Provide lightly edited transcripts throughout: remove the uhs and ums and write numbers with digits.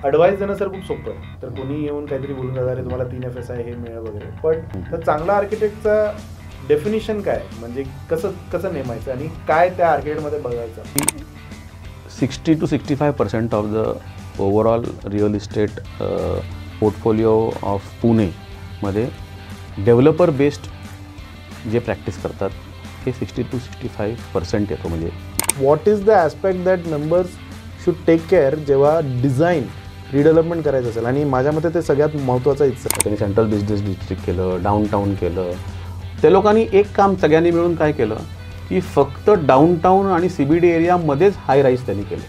Advice देणं sir खूप सोपं आहे. तर कोणी येऊन काहीतरी बोलून जाणार आहे तुम्हाला 3 FSI हे मिळेल वगैरे, पण तर चांगला आर्किटेक्टचा डेफिनेशन काय, म्हणजे कसं नेमायचं आणि काय त्या आर्किटेक्टमध्ये बघायचं? 60 to 65% of the overall real estate portfolio of पुणेमध्ये डेव्हलपर बेस्ड जे प्रॅक्टिस करतात हे 60 to 65% येतो. म्हणजे what is the aspect that members should take care जेव्हा डिझाईन रिडेव्हलपमेंट करायचं असेल? आणि माझ्या मते ते सगळ्यात महत्त्वाचं इच्छा. त्यांनी सेंट्रल बिझनेस डिस्ट्रिक्ट केलं, डाऊनटाऊन केलं. त्या लोकांनी एक काम सगळ्यांनी मिळून काय केलं की फक्त डाऊनटाऊन आणि CBD एरियामध्येच हाय राईज त्यांनी केले.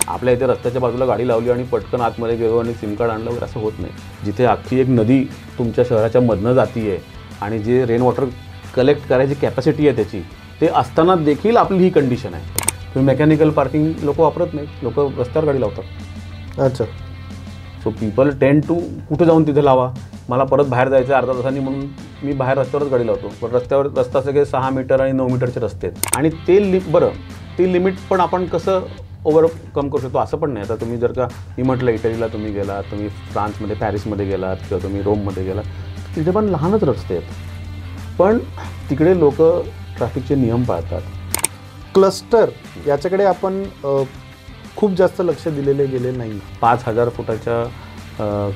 आपल्या इथे रस्त्याच्या बाजूला गाडी लावली आणि पटकन आतमध्ये गेलो आणि सिम कार्ड आणलं वगैरे असं होत नाही. जिथे अख्खी एक नदी तुमच्या शहराच्या मधनं जाती आहे आणि जे रेन वॉटर कलेक्ट करायची कॅपॅसिटी आहे त्याची, ते असताना देखील आपली ही कंडिशन आहे. तुम्ही मेकॅनिकल पार्किंग लोक वापरत नाही, लोक रस्त्यावर गाडी लावतात. अच्छा. सो पीपल टेंड टू कुठं जाऊन तिथे लावा, मला परत बाहेर जायचं अर्धा तासांनी म्हणून मी बाहेर रस्त्यावरच गाडी लावतो. पण रस्ता सगळे 6 मीटर आणि 9 मीटरचे रस्ते आहेत आणि ते लिमिट पण आपण कसं ओव्हरकम करू शकतो असं पण नाही. आता तुम्ही जर का मी म्हटलं इटलीला तुम्ही गेलात, तुम्ही फ्रान्समध्ये पॅरिसमध्ये गेलात किंवा तुम्ही रोममध्ये गेलात, तिथे पण लहानच रस्ते आहेत, पण तिकडे लोक ट्रॅफिकचे नियम पाळतात. क्लस्टर याच्याकडे आपण खूप जास्त लक्ष दिलेले गेले नाही. 5000 फुटाच्या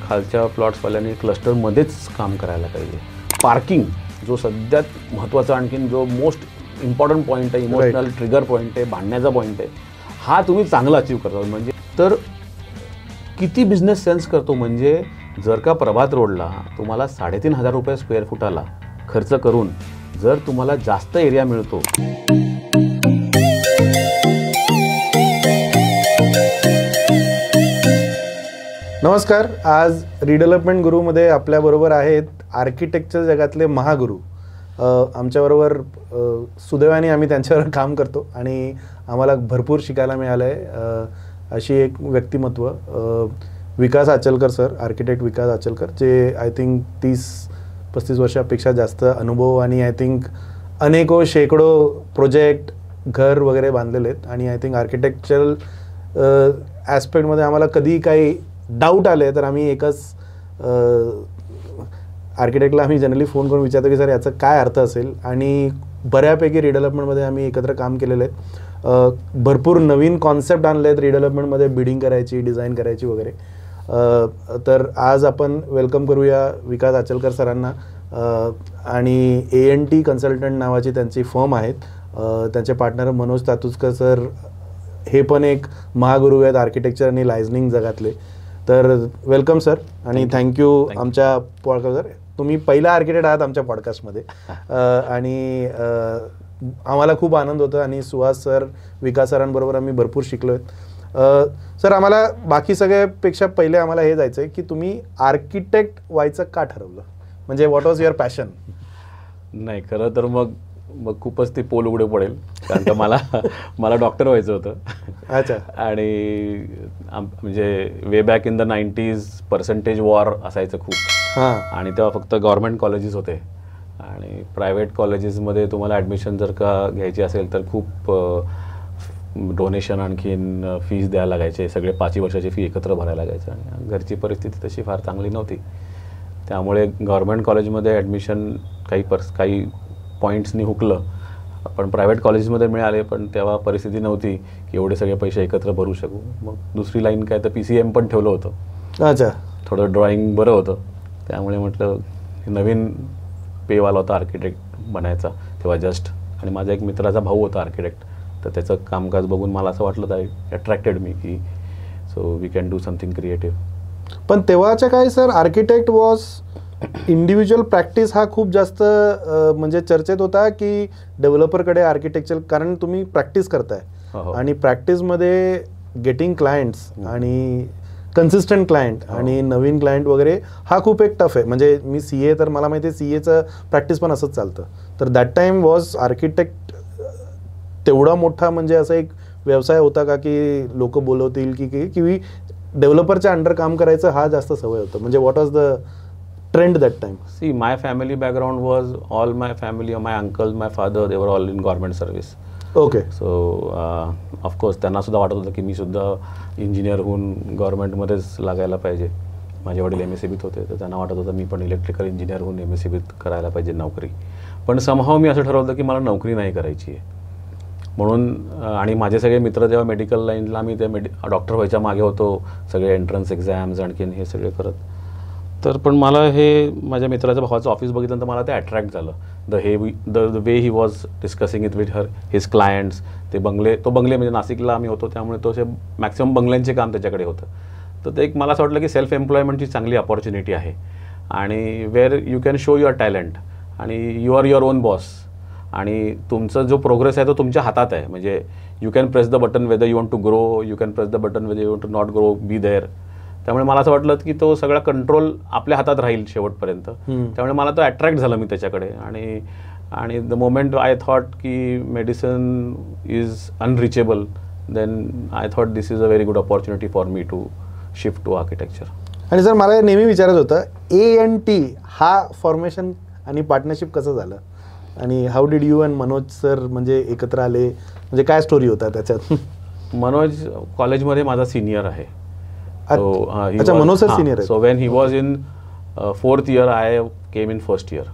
खालच्या प्लॉट्सवाल्यांनी क्लस्टरमध्येच काम करायला पाहिजे. पार्किंग जो सध्यात महत्त्वाचा आणखीन जो मोस्ट इम्पॉर्टंट पॉईंट आहे, इमोशनल ट्रिगर पॉईंट आहे, भांडण्याचा पॉईंट आहे, हा तुम्ही चांगला अचीव करता. म्हणजे तर किती बिझनेस सेन्स करतो. म्हणजे जर का प्रभात रोडला तुम्हाला 3500 रुपये स्क्वेअर फुटाला खर्च करून जर तुम्हाला जास्त एरिया मिळतो. नमस्कार. आज रिडेव्हलपमेंट गुरुमध्ये आपल्याबरोबर आहेत आर्किटेक्चर जगातले महागुरू. आमच्याबरोबर सुदैवाने आम्ही त्यांच्यावर काम करतो आणि आम्हाला भरपूर शिकायला मिळालं आहे. अशी एक व्यक्तिमत्व विकास आचलकर सर, आर्किटेक्ट विकास आचलकर, जे आय थिंक 30-35 वर्षापेक्षा जास्त अनुभव आणि आय थिंक शेकडो प्रोजेक्ट घर वगैरे बांधलेले आहेत. आणि आय थिंक आर्किटेक्चरल ॲस्पेक्टमध्ये आम्हाला कधी काही डाऊट आले तर आम्ही एकच आर्किटेक्टला आम्ही जनरली फोन करून विचारतो की सर याचा काय अर्थ असेल. आणि बऱ्यापैकी रिडेव्हलपमेंटमध्ये आम्ही एकत्र काम केलेलं आहे. भरपूर नवीन कॉन्सेप्ट आणले आहेत रिडेव्हलपमेंटमध्ये, बिल्डिंग करायची, डिझाईन करायची वगैरे. तर आज आपण वेलकम करूया विकास आचलकर सरांना. आणि ANT कन्सल्टंट नावाची त्यांची फर्म आहेत. त्यांचे पार्टनर मनोज तातुस्कर सर हे पण एक महागुरू आहेत आर्किटेक्चर आणि लायझनिंग जगातले. तर वेलकम सर आणि थँक्यू आमच्या पॉडकास्टवर. तुम्ही पहिला आर्किटेक्ट आहात आमच्या पॉडकास्टमध्ये आणि आम्हाला खूप आनंद होतो. आणि सुहास सर, विकास सरांबरोबर आम्ही भरपूर शिकलो आहेत. सर, आम्हाला बाकी सगळ्यापेक्षा पहिले आम्हाला हे जायचं आहे की तुम्ही आर्किटेक्ट व्हायचं का ठरवलं, म्हणजे व्हॉट वॉज युअर पॅशन? नाही, खरं तर मग खूपच ते पोल उघडे पडेल, कारण का मला डॉक्टर व्हायचं होतं. अच्छा. आणि म्हणजे वे back in the 90s percentage war असायचं खूप. आणि तेव्हा फक्त गव्हर्नमेंट कॉलेजेस होते आणि प्रायव्हेट कॉलेजेसमध्ये तुम्हाला ॲडमिशन जर का घ्यायची असेल तर खूप डोनेशन आणखीन फीज द्यायला लागायचे. सगळे 5 वर्षाची फी एकत्र भरायला लागायचं आणि घरची परिस्थिती तशी फार चांगली नव्हती. त्यामुळे गव्हर्नमेंट कॉलेजमध्ये ॲडमिशन काही पॉईंट्सनी हुकलं, पण प्रायव्हेट कॉलेजेसमध्ये मिळाले. पण तेव्हा परिस्थिती नव्हती की एवढे सगळे पैसे एकत्र भरू शकू. मग दुसरी लाईन काय तर PCM पण ठेवलं होतं. अच्छा. थोडं ड्रॉइंग बरं होतं, त्यामुळे म्हटलं नवीन पेवाला होता आर्किटेक्ट बनायचा तेव्हा जस्ट. आणि माझा एक मित्राचा भाऊ होता आर्किटेक्ट, तर त्याचं कामकाज बघून मला असं वाटलं तर अट्रॅक्टेड मी की so we can do something creative. पण तेव्हाच्या काय sir, architect was individual practice हा खूप जास्त म्हणजे चर्चेत होता की डेव्हलपरकडे आर्किटेक्चर, कारण तुम्ही प्रॅक्टिस करताय आणि प्रॅक्टिसमध्ये गेटिंग क्लायंट्स आणि कन्सिस्टंट क्लायंट आणि नवीन क्लायंट वगैरे हा खूप एक टफ आहे. म्हणजे मी CA, तर मला माहिती आहे CAचं प्रॅक्टिस पण असंच चालतं. तर दॅट टाईम वॉज आर्किटेक्ट तेवढा मोठा म्हणजे असा एक व्यवसाय होता का की लोक बोलवतील की डेव्हलपरच्या अंडर काम करायचं हा जास्त सवय होतं? म्हणजे what was the trend that time? See, my family background was all my family, my uncles, my father, they were all in government service. Okay. So of course त्यांना सुद्धा वाटत होतं की मी सुद्धा इंजिनियर होऊन गव्हर्नमेंटमध्येच लागायला पाहिजे. माझे वडील MSCBत होते, तर त्यांना वाटत होतं मी पण इलेक्ट्रिकल इंजिनियर होऊन MSCBत करायला पाहिजे नोकरी. पण समहाव मी असं ठरवलं की मला नोकरी नाही करायची आहे म्हणून. आणि माझे सगळे मित्र जेव्हा मेडिकल लाईनला, मी ते डॉक्टर व्हायच्या मागे होतो, सगळे एंट्रन्स एक्झाम्स आणखीन हे सगळे करत. तर पण मला हे माझ्या मित्राच्या भावाचं ऑफिस बघितल्यानंतर मला ते अट्रॅक्ट झालं. The way he was discussing it with his clients. ते बंगले, तो बंगले म्हणजे नाशिकला आम्ही होतो त्यामुळे तो असे मॅक्सिमम बंगल्यांचे काम त्याच्याकडे होतं. तर ते एक मला असं वाटलं की सेल्फ एम्प्लॉयमेंटची चांगली अपॉर्च्युनिटी आहे आणि where you can show your talent आणि you are your own boss आणि तुमचा जो प्रोग्रेस आहे तो तुमच्या हातात आहे. म्हणजे you can press the button whether you want to grow, you can press the button whether you want to not grow, be there. त्यामुळे मला असं वाटलं की तो सगळा कंट्रोल आपल्या हातात राहील शेवटपर्यंत. त्यामुळे मला तो अट्रॅक्ट झाला मी त्याच्याकडे. आणि द मोमेंट आय थॉट की medicine is unreachable, then I thought this is a very good opportunity for me to shift to architecture. आणि सर मला नेहमी विचारत होतं A&T हा फॉर्मेशन आणि पार्टनरशिप कसं झालं आणि how did you and Manoj sir म्हणजे एकत्र आले, म्हणजे काय स्टोरी होता त्याच्यात? मनोज कॉलेजमध्ये माझा सिनियर आहे. अच्छा, मनोज सर सिनियर आहे. So when he was in 4th year I came in 1st year.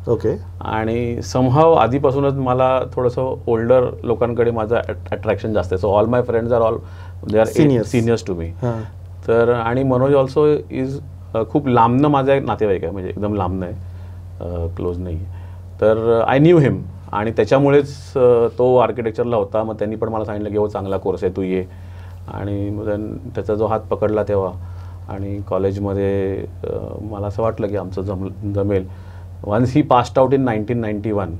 Okay. आणि समहाव आधीपासूनच मला थोडंसं ओल्डर लोकांकडे माझं अट्रॅक्शन जास्त आहे. So all my friends are all they are seniors to me. तर आणि मनोज ऑल्सो इज खूप लांबनं माझा एक नातेवाईक आहे, म्हणजे एकदम लांबनं आहे, क्लोज नाही. तर आय न्यू हिम आणि त्याच्यामुळेच तो आर्किटेक्चरला होता. मग त्यांनी पण मला सांगितलं की हो चांगला कोर्स आहे, तू ये. आणि मग त्याचा जो हात पकडला तेव्हा आणि कॉलेजमध्ये मला असं वाटलं की आमचं जमेल. Once he passed out in 1991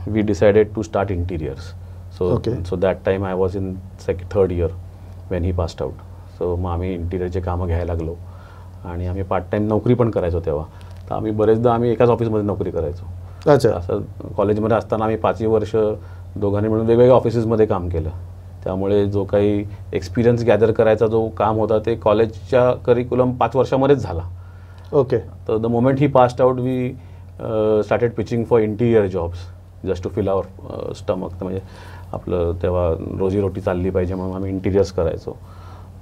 we decided to start interiors. So that time I was in 3rd year when he passed out. So मग आम्ही इंटिरियरचे कामं घ्यायला लागलो आणि आम्ही पार्ट टाईम नोकरी पण करायचो तेव्हा. तर आम्ही बरेचदा एकाच ऑफिसमध्ये नोकरी करायचो. अच्छा. असं कॉलेजमध्ये असताना आम्ही 5 वर्ष दोघांनी मिळून वेगवेगळ्या ऑफिसेसमध्ये काम केलं. त्यामुळे जो काही एक्सपिरियन्स गॅदर करायचा जो काम होता ते कॉलेजच्या करिक्युलम 5 वर्षामध्येच झाला. ओके. तर the moment he passed out we started pitching for interior jobs just to fill our stomach. म्हणजे आपलं तेव्हा रोजीरोटी चालली पाहिजे म्हणून आम्ही इंटिरियर्स करायचो.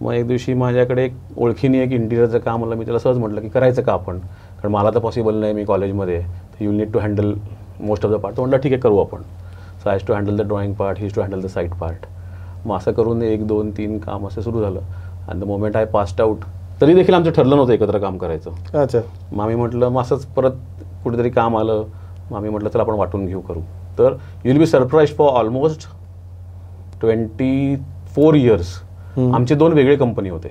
मग एक दिवशी माझ्याकडे एक ओळखीने एक इंटिरियरचं काम आलं. मी त्याला सहज म्हटलं की करायचं का आपण, कारण मला तर पॉसिबल नाही, मी कॉलेजमध्ये, तर you need to handle most of the part. तो म्हटलं ठीक आहे करू आपण. So I has to handle the drawing part, he is to handle the site part. मग असं करून 1, 2, 3 काम असं सुरू झालं. आणि the moment I passed out तरी देखील आमचं ठरलं नव्हतं एकत्र काम करायचं. अच्छा. मग आम्ही म्हटलं मग असंच परत कुठेतरी काम आलं. मग आम्ही म्हटलं चला आपण वाटून घेऊ करू. तर you will be surprise for almost 24 years आमचे 2 वेगळे कंपनी होते.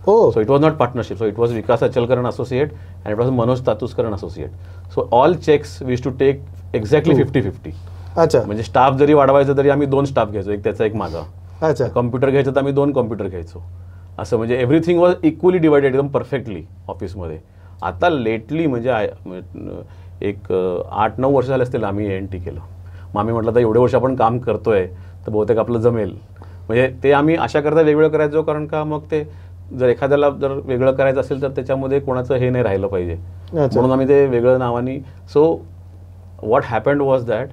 हो. So it was not partnership. So it was Vikas Achalkar associate and it was Manoj Tatuskar associate. So all checks we to take exactly 50-50. अच्छा. म्हणजे स्टाफ जरी वाढवायचं तरी आम्ही 2 स्टाफ घ्यायचो, एक त्याचा एक माझा. अच्छा. कॉम्प्युटर घ्यायचं तर आम्ही 2 कॉम्प्युटर घ्यायचो. असं म्हणजे एव्हरीथिंग वॉज इक्वली डिवायडेड एकदम परफेक्टली ऑफिसमध्ये. आता लेटली म्हणजे एक 8-9 वर्ष झाले असतील आम्ही A&T केलं. मग आम्ही म्हटलं तर एवढे वर्ष आपण काम करतोय तर बहुतेक आपलं जमेल. म्हणजे ते आम्ही अशा करता वेगवेगळं करायचो, कारण का मग ते जर एखाद्याला जर वेगळं करायचं असेल तर त्याच्यामध्ये कोणाचं हे नाही राहिलं पाहिजे म्हणून आम्ही ते वेगळं नावाने. So what happened was that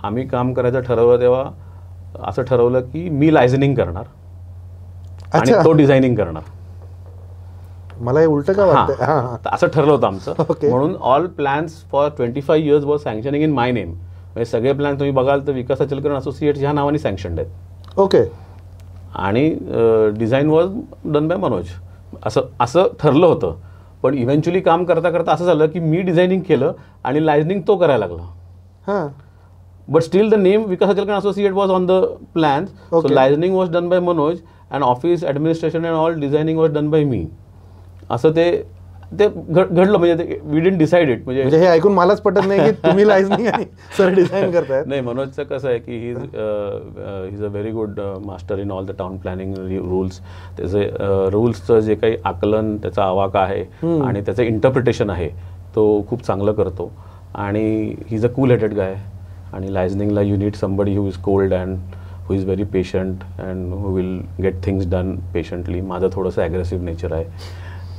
आम्ही काम करायचं ठरवलं तेव्हा असं ठरवलं की मी लायझनिंग करणार आणि तो डिझायनिंग करणार. मला हे उलट का वाटतं? असं ठरलं होतं आमचं. म्हणून all plans for 25 years was sanctioning in my name. म्हणजे सगळे प्लॅन तुम्ही बघाल तर विकास अचलकर असोसिएट्स ह्या नावाने सँक्शन्ड आहेत. ओके. आणि design was done by Manoj. असं ठरलं होतं. पण इव्हेंच्युअली काम करता करता असं झालं की मी डिझायनिंग केलं आणि लायझनिंग तो करायला लागला. हां. But still the name Vikas Achalkar associate was on the plans. So liaisoning was done by Manoj and office administration and all designing was done by me. असं ते घडलं. म्हणजे वी डिडंट डिसाइड इट. म्हणजे हे ऐकून मलाच पटत नाही की तुम्ही लायझनिंग आणि सर डिझाईन करताय. नाही, मनोजचं कसं आहे की ही is a very good master in all the town planning rules. त्याचे रूल्सचं जे काही आकलन, त्याचा आवाका आहे आणि त्याचं इंटरप्रिटेशन आहे तो खूप चांगलं करतो. आणि he is a cool headed guy. आणि लायझनिंगला you need somebody who is cold and who is very patient and who will get things done patiently. माझं थोडंसं ॲग्रेसिव्ह नेचर आहे.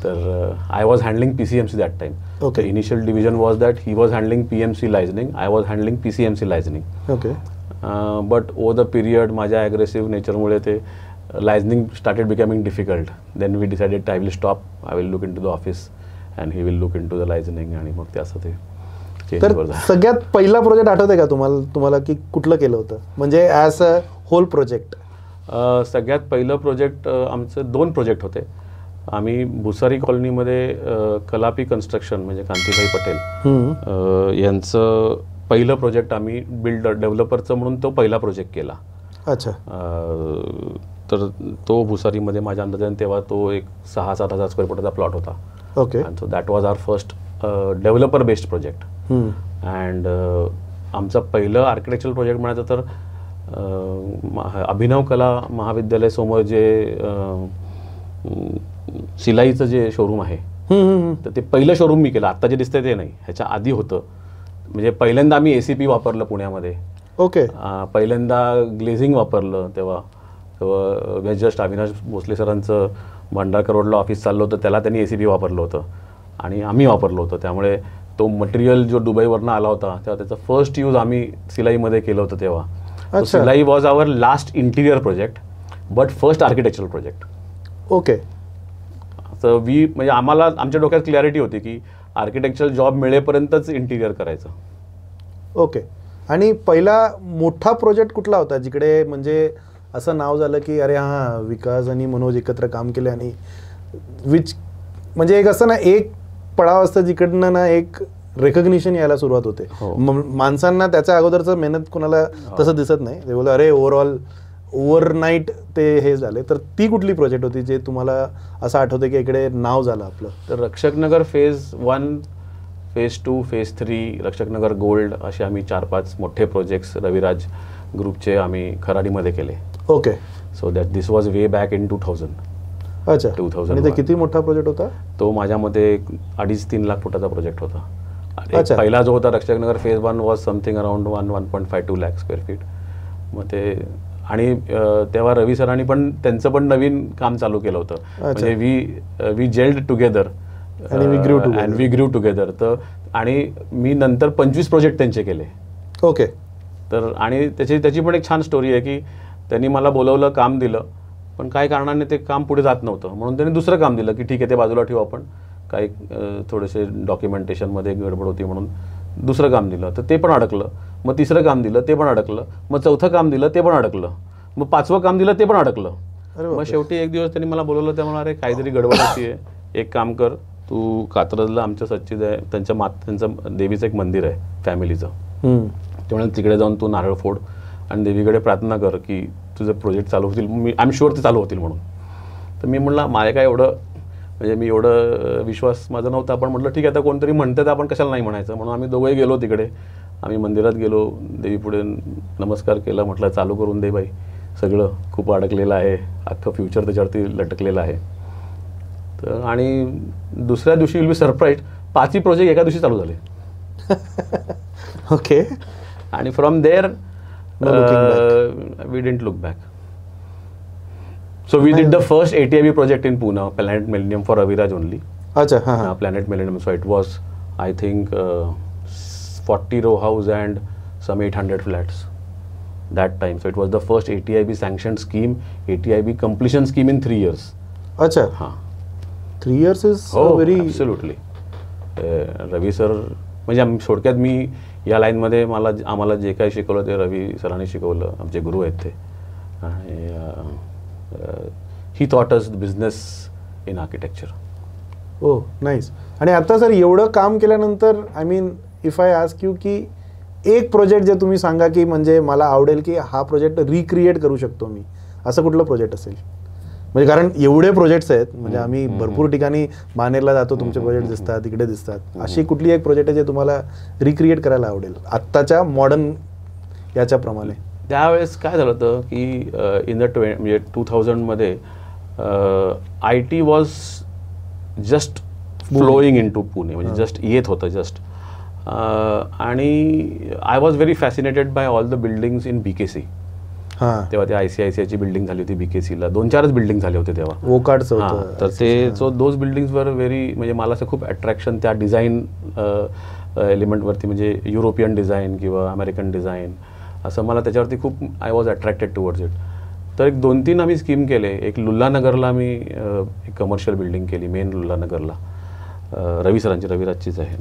तर I was handling PCMC that time. Okay. Initial division was that he was handling PMC liaisoning, I was handling PCMC liaisoning. Okay. But over the period माझ्या aggressive नेचरमुळे ते liaisoning started becoming difficult. Then we decided I will stop, I will look in to the office and he will look in to the liaisoning. आणि मग ते असं ते तर सगळ्यात पहिला प्रोजेक्ट आठवते का तुम्हाला की कुठलं केलं होतं, म्हणजे ॲज अ होल प्रोजेक्ट? सगळ्यात पहिलं प्रोजेक्ट आमचे 2 प्रोजेक्ट होते. आम्ही भुसारी कॉलनीमध्ये कलापी कन्स्ट्रक्शन म्हणजे कांतीभाई पटेल यांचं पहिलं प्रोजेक्ट आम्ही डेव्हलपरचं म्हणून तो पहिला प्रोजेक्ट केला. अच्छा. तर तो भुसारीमध्ये माझ्या अंदाजाने तेव्हा तो एक 6-7 हजार स्क्वेअर फुटाचा प्लॉट होता. Okay. And so that was our first developer based project. अँड आमचं पहिलं आर्किटेक्चरल प्रोजेक्ट म्हणायचं तर अभिनव कला महाविद्यालय समोर जे शिलाईचं जे शोरूम आहे तर ते पहिलं शोरूम मी केलं. आत्ता जे दिसतंय ते नाही, ह्याच्या आधी होतं. म्हणजे पहिल्यांदा आम्ही ACP वापरलं पुण्यामध्ये. ओके. पहिल्यांदा ग्लेझिंग वापरलं तेव्हा जस्ट अविनाश भोसले सरांचं भांडारकर रोडला ऑफिस चाललं होतं, त्याला त्यांनी ACP वापरलं होतं आणि आम्ही वापरलं होतं. त्यामुळे तो मटेरियल जो दुबईवरनं आला होता तेव्हा त्याचं फर्स्ट यूज आम्ही सिलाईमध्ये केलं होतं. तेव्हा सिलाई was our last interior project but first architectural project. Okay. तर म्हणजे आम्हाला आमच्या डोक्यात क्लॅरिटी होती की आर्किटेक्चरल जॉब मिळेपर्यंतच इंटिरियर करायचं. ओके. आणि पहिला मोठा प्रोजेक्ट कुठला होता जिकडे म्हणजे असं नाव झालं की अरे हां विकास आणि मनोज एकत्र काम केले आणि विच म्हणजे एक असं ना एक पडाव असतं जिकडनं ना एक रेकग्निशन यायला सुरुवात होते. माणसांना त्याच्या अगोदरचं मेहनत कोणाला तसं दिसत नाही. ते बोललं अरे ओव्हरनाईट ते हे झाले. तर ती कुठली प्रोजेक्ट होती जे तुम्हाला असं आठवते की इकडे नाव झालं आपलं? तर Rakshaknagar phase 1, phase 2, phase 3, Rakshaknagar gold असे आम्ही 4-5 मोठे प्रोजेक्ट्स रविराज ग्रुपचे आम्ही खराडीमध्ये केले. Okay. So that this was way back in 2000. अच्छा. 2000. आणि ते किती मोठा प्रोजेक्ट होता? तो माझ्यामध्ये 2.5-3 लाख फुटाचा प्रोजेक्ट होता. पहिला जो होता Rakshaknagar phase 1 was something around 1.5-2 lakh square feet. मग ते आणि तेव्हा रवी सरांनी पण त्यांचं पण नवीन काम चालू केलं होतं. म्हणजे we gelled together and we grew together. तर आणि मी नंतर 25 प्रोजेक्ट त्यांचे केले. ओके. तर आणि त्याची पण एक छान स्टोरी आहे की त्यांनी मला बोलवलं, काम दिलं, पण काही कारणाने ते काम पुढे जात नव्हतं. म्हणून त्यांनी दुसरं काम दिलं की ठीक आहे ते बाजूला ठेवू आपण, काही थोडेसे डॉक्युमेंटेशनमध्ये गडबड होती म्हणून दुसरं काम दिलं. तर ते पण अडकलं. मग तिसरं काम दिलं ते पण अडकलं. मग चौथं काम दिलं ते पण अडकलं. मग 5वं काम दिलं ते पण अडकलं. मग शेवटी एक दिवस त्यांनी मला बोलवलं. त्यामुळे अरे काहीतरी गडबड होतीये, एक काम कर तू कात्रजला आमच्या सच्चिद आहे त्यांचं देवीचं एक मंदिर आहे फॅमिलीचं, त्यामुळे तिकडे जाऊन तू नारळ फोड आणि देवीकडे प्रार्थना कर की तुझं प्रोजेक्ट चालू होतील. आय एम शुअर ते चालू होतील म्हणून. तर मी म्हटलं माझ्या काय एवढं म्हणजे मी एवढं विश्वास माझा नव्हता, पण म्हटलं ठीक आहे आता कोणतरी म्हणतं तर आपण कशाला नाही म्हणायचं. म्हणून आम्ही दोघंही गेलो तिकडे. आम्ही मंदिरात गेलो, देवीपुढे नमस्कार केला, म्हटलं चालू करून दे बाई, सगळं खूप अडकलेलं आहे, अख्खं फ्युचर त्याच्यावरती लटकलेलं आहे. तर आणि दुसऱ्या दिवशी विल बी सरप्राईज 5ही प्रोजेक्ट एका दिवशी चालू झाले. ओके. आणि from there we didn't look back. So we did the first ATIB project in Pune, Planet Millennium for Raviraj only. Acha, हाँ. Planet Millennium. So it was, I think, 40 row house and some 800 flats that time. So it was the first ATIB sanctioned scheme, ATIB completion scheme in 3 years. Acha. हाँ. 3 years is very. Absolutely. Ravi sir म्हणजे थोडक्यात मी या लाईनमध्ये आम्हाला जे काही शिकवलं ते रवी सरांनी शिकवलं. आमचे गुरु आहेत ते. आणि ही thought us business in architecture. O nice. आणि आता सर एवढं काम केल्यानंतर I mean if I ask you की एक प्रोजेक्ट जे तुम्ही सांगा की म्हणजे मला आवडेल की हा प्रोजेक्ट रिक्रिएट करू शकतो मी, असं कुठलं प्रोजेक्ट असेल? म्हणजे कारण एवढे प्रोजेक्ट्स आहेत, म्हणजे आम्ही भरपूर ठिकाणी मानेरला जातो, तुमचे प्रोजेक्ट दिसतात, इकडे दिसतात. अशी कुठली एक प्रोजेक्ट आहे जे तुम्हाला रिक्रिएट करायला आवडेल आत्ताच्या मॉडर्न याच्याप्रमाणे? त्यावेळेस काय झालं होतं की इन द म्हणजे 2000मध्ये IT was just flowing in to Pune, म्हणजे जस्ट येत होतं जस्ट. आणि I was very fascinated by all the buildings in BKC. तेव्हा ते ICICIची बिल्डिंग झाली होती BKCला, 2-4च बिल्डिंग झाले होते तेव्हा. वोकार्डचं हां, होतं. तर ते दोज बिल्डिंग्स वर व्हेरी, म्हणजे मला असं खूप अट्रॅक्शन त्या डिझाईन एलिमेंटवरती, म्हणजे युरोपियन डिझाईन किंवा अमेरिकन डिझाईन, असं मला त्याच्यावरती खूप I was attracted towards it. तर एक 2-3 आम्ही स्कीम केले. एक लुल्लानगरला मी एक कमर्शियल बिल्डिंग केली, मेन लुल्लानगरला, रविराजचीच आहे.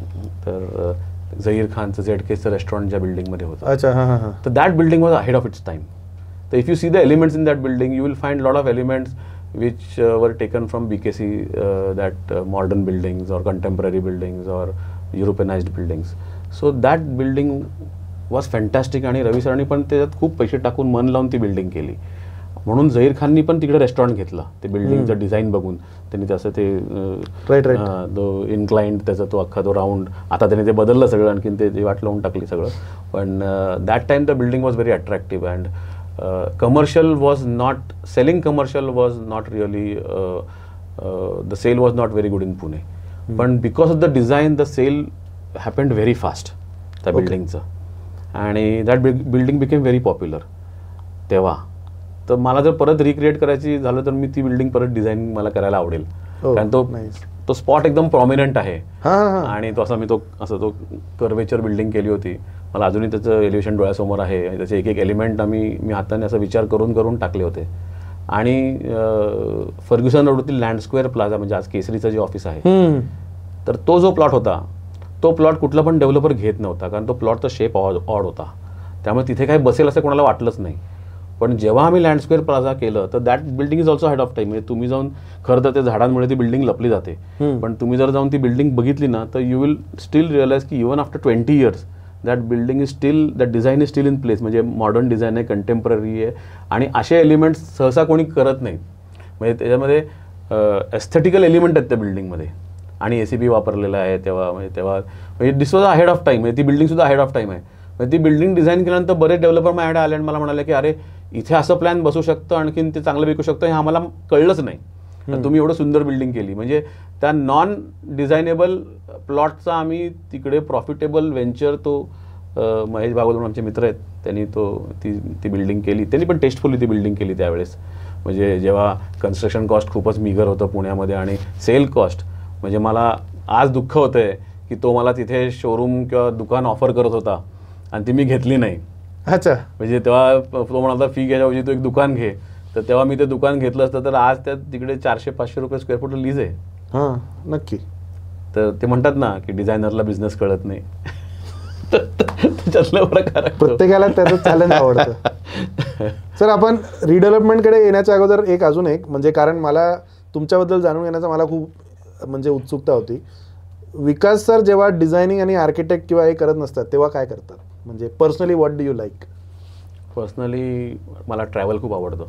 तर झहीर खानचं ZKचं रेस्टॉरंट ज्या बिल्डिंगमध्ये होतं. अच्छा. हां हां हां. तर that building was ahead of its time. तर if you see the elements in that building, you will find lot of elements which were taken from BKC, that modern buildings or contemporary buildings or Europeanized buildings. So that building was fantastic. आणि रवी सरांनी पण त्याच्यात खूप पैसे टाकून मन लावून ती बिल्डिंग केली. म्हणून झहीर खाननी पण तिकडे रेस्टॉरंट घेतला ते बिल्डिंगचं डिझाईन बघून. त्यांनी त्याचं ते तो इन्क्लाइंड त्याचा तो अख्खा तो राऊंड, आता त्याने ते बदललं सगळं, आणखीन ते वाट लावून टाकली सगळं. पण that time the building was very attractive and commercial was not, selling commercial was not really, the sale was not very good in Pune. But because of the design, the sale happened very fast, the building चा. आणि that building became very popular तेव्हा. तर मला जर परत recreate करायची झालं तर मी ती बिल्डिंग परत डिझाईन मला करायला आवडेल, कारण तो स्पॉट एकदम प्रॉमिनंट आहे. आणि तो असा मी तो कर्वेचर बिल्डिंग केली होती. मला अजूनही त्याचं एलिव्हेशन डोळ्यासमोर आहे. आणि त्याचे एक एक एलिमेंट मी हाताने असा विचार करून टाकले होते. आणि फर्ग्युसन रोडवरती लँड स्क्वेअर प्लाझा, म्हणजे आज केसरीचं जे ऑफिस आहे, तर तो जो प्लॉट होता, तो प्लॉट कुठला पण डेव्हलपर घेत नव्हता, कारण तो प्लॉटचा शेप ऑड होता. त्यामुळे तिथे काही बसेल असं कोणाला वाटलंच नाही. पण जेव्हा आम्ही लँड स्क्वेअर प्लाझा केलं, तर that building is also head of time. म्हणजे तुम्ही जाऊन, खरं तर त्या झाडांमुळे ती बिल्डिंग लपली जाते, पण तुम्ही जर जाऊन ती बिल्डिंग बघितली ना, तर यू विल स्टील रिअलाइज की even after 20 years that building is steel, that design is steel in place. म्हणजे मॉडर्न डिझाईन आहे, कंटेम्पररी आहे, आणि असे एलिमेंट्स सहसा कोणी करत नाहीत. म्हणजे त्याच्यामध्ये एस्थेटिकल एलिमेंट आहेत त्या बिल्डिंगमध्ये, आणि ACP वापरलेला आहे तेव्हा. म्हणजे दिस वॉज अहेड ऑफ टाईम. म्हणजे ती बिल्डिंगसुद्धा अहेड ऑफ टाईम आहे. म्हणजे ती बिल्डिंग डिझाईन केल्यानंतर बरेच डेव्हलपर माझ्याकडे आले आणि मला म्हणाले की अरे, इथे असं प्लॅन बसू शकतं, आणखीन ते चांगलं विकू शकतं, हे आम्हाला कळलंच नाही. तुम्ही एवढं सुंदर बिल्डिंग केली. म्हणजे त्या नॉन डिझायनेबल प्लॉटचा आम्ही तिकडे प्रॉफिटेबल व्हेंचर, तो महेश भागवत म्हणून आमचे मित्र आहेत, त्यांनी ती बिल्डिंग केली. त्यांनी पण टेस्टफुली ती बिल्डिंग केली त्यावेळेस. म्हणजे जेव्हा कन्स्ट्रक्शन कॉस्ट खूपच मिगर होतं पुण्यामध्ये, आणि सेल कॉस्ट, म्हणजे मला आज दुःख होतं आहे की तो मला तिथे शोरूम किंवा दुकान ऑफर करत होता आणि ती मी घेतली नाही. अच्छा. म्हणजे तेव्हा तो म्हणाला फी घ्यायच्याऐवजी तू एक दुकान घे. तर तेव्हा मी ते दुकान घेतलं असतं तर आज त्या तिकडे 400-500 रुपये स्क्वेअर फूट लीज आहे. हां, नक्की. तर ते म्हणतात ना की डिझायनरला बिझनेस कळत नाही. त्याच्यातला प्रकार प्रत्येकाला त्याचं चॅलेंज आवडतं. सर, आपण रिडेव्हलपमेंटकडे येण्याच्या अगोदर अजून एक, म्हणजे कारण मला तुमच्याबद्दल जाणून घेण्याचा मला खूप म्हणजे उत्सुकता होती. विकास सर जेव्हा डिझायनिंग आणि आर्किटेक्ट किंवा हे करत नसतात तेव्हा काय करतात? म्हणजे personally what do you like? Personally मला ट्रॅव्हल खूप आवडतं.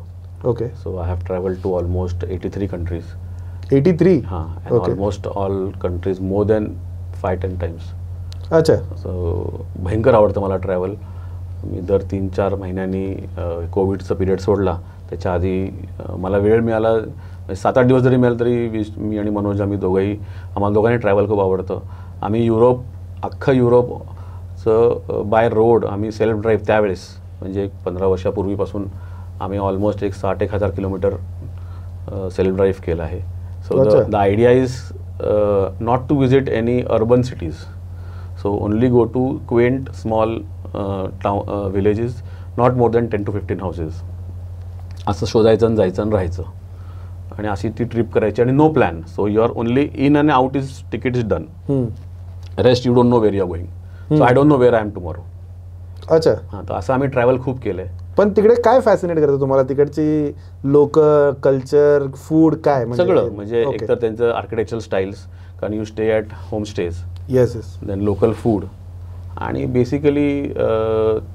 Okay. So I have travelled to almost 83 countries. 83? हां, almost all countries more than 5-10 times. अच्छा. सो भयंकर आवडतं मला ट्रॅव्हल. मी दर 3-4 महिन्यांनी, कोविडचा पिरियड सोडला त्याच्या आधी मला वेळ मिळाला, 7-8 दिवस जरी मिळालं तरी मी आणि मनोज, आम्हाला दोघांनी ट्रॅव्हल खूप आवडतं. आम्ही अख्खं युरोपचं बाय रोड आम्ही सेल्फ ड्राईव्ह, त्यावेळेस म्हणजे 15 वर्षापूर्वीपासून आम्ही ऑलमोस्ट 60,000 किलोमीटर सेल्फ ड्राईव्ह केलं आहे. So the idea is not to visit any urban cities. So only go to quaint small villages, not more than 10 to 15 houses. असं शोधायचं आणि जायचं आणि राहायचं, आणि अशी ती ट्रिप करायची, आणि no plan. So your only in and out is ticket is done. Rest you don't know where you are going. So I don't know where I am tomorrow. अच्छा. हां, तर असं आम्ही ट्रॅव्हल खूप केलंय. पण तिकडे काय फॅसिनेट करतं तुम्हाला? तिकडची लोक, कल्चर, फूड, काय सगळं? म्हणजे एकतर त्यांचं आर्किटेक्चरल स्टाईल्स, कारण you stay at homestays. Yes. Then local food, आणि बेसिकली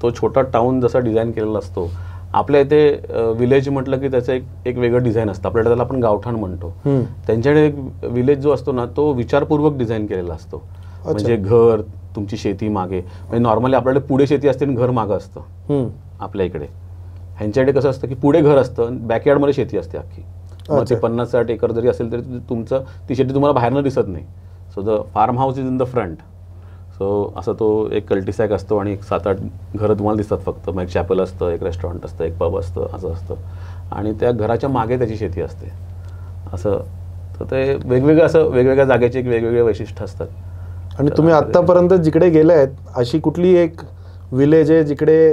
तो छोटा टाऊन जसा डिझाईन केलेला असतो. आपल्या इथे विलेज म्हटलं की त्याचं एक वेगळं डिझाईन असतं. आपल्याकडे त्याला आपण गावठाण म्हणतो. त्यांच्याकडे एक विलेज जो असतो ना, तो विचारपूर्वक डिझाईन केलेला असतो. म्हणजे घर, तुमची शेती मागे, म्हणजे नॉर्मली आपल्याकडे पुढे शेती असते आणि घर मागं असतं आपल्या इकडे. ह्यांच्याकडे कसं असतं की पुढे घर असतं, बॅकयार्डमध्ये शेती असते अख्खी. मग ते 50-60 एकर जरी असेल तरी ती शेती तुम्हाला बाहेरनं दिसत नाही. So the farm house is in the front. So असं तो एक कल्टिसॅक असतो आणि 7-8 घरं तुम्हाला दिसतात फक्त. मग एक चॅपल असतं, एक रेस्टॉरंट असतं, एक पब असतं, असं असतं. आणि त्या घराच्या मागे त्याची शेती असते असं. तर ते वेगवेगळं असं वेगवेगळ्या जागेचे एक वेगवेगळे वैशिष्ट्य असतात. आणि तुम्ही आत्तापर्यंत जिकडे गेले आहेत अशी कुठली एक विलेज आहे जिकडे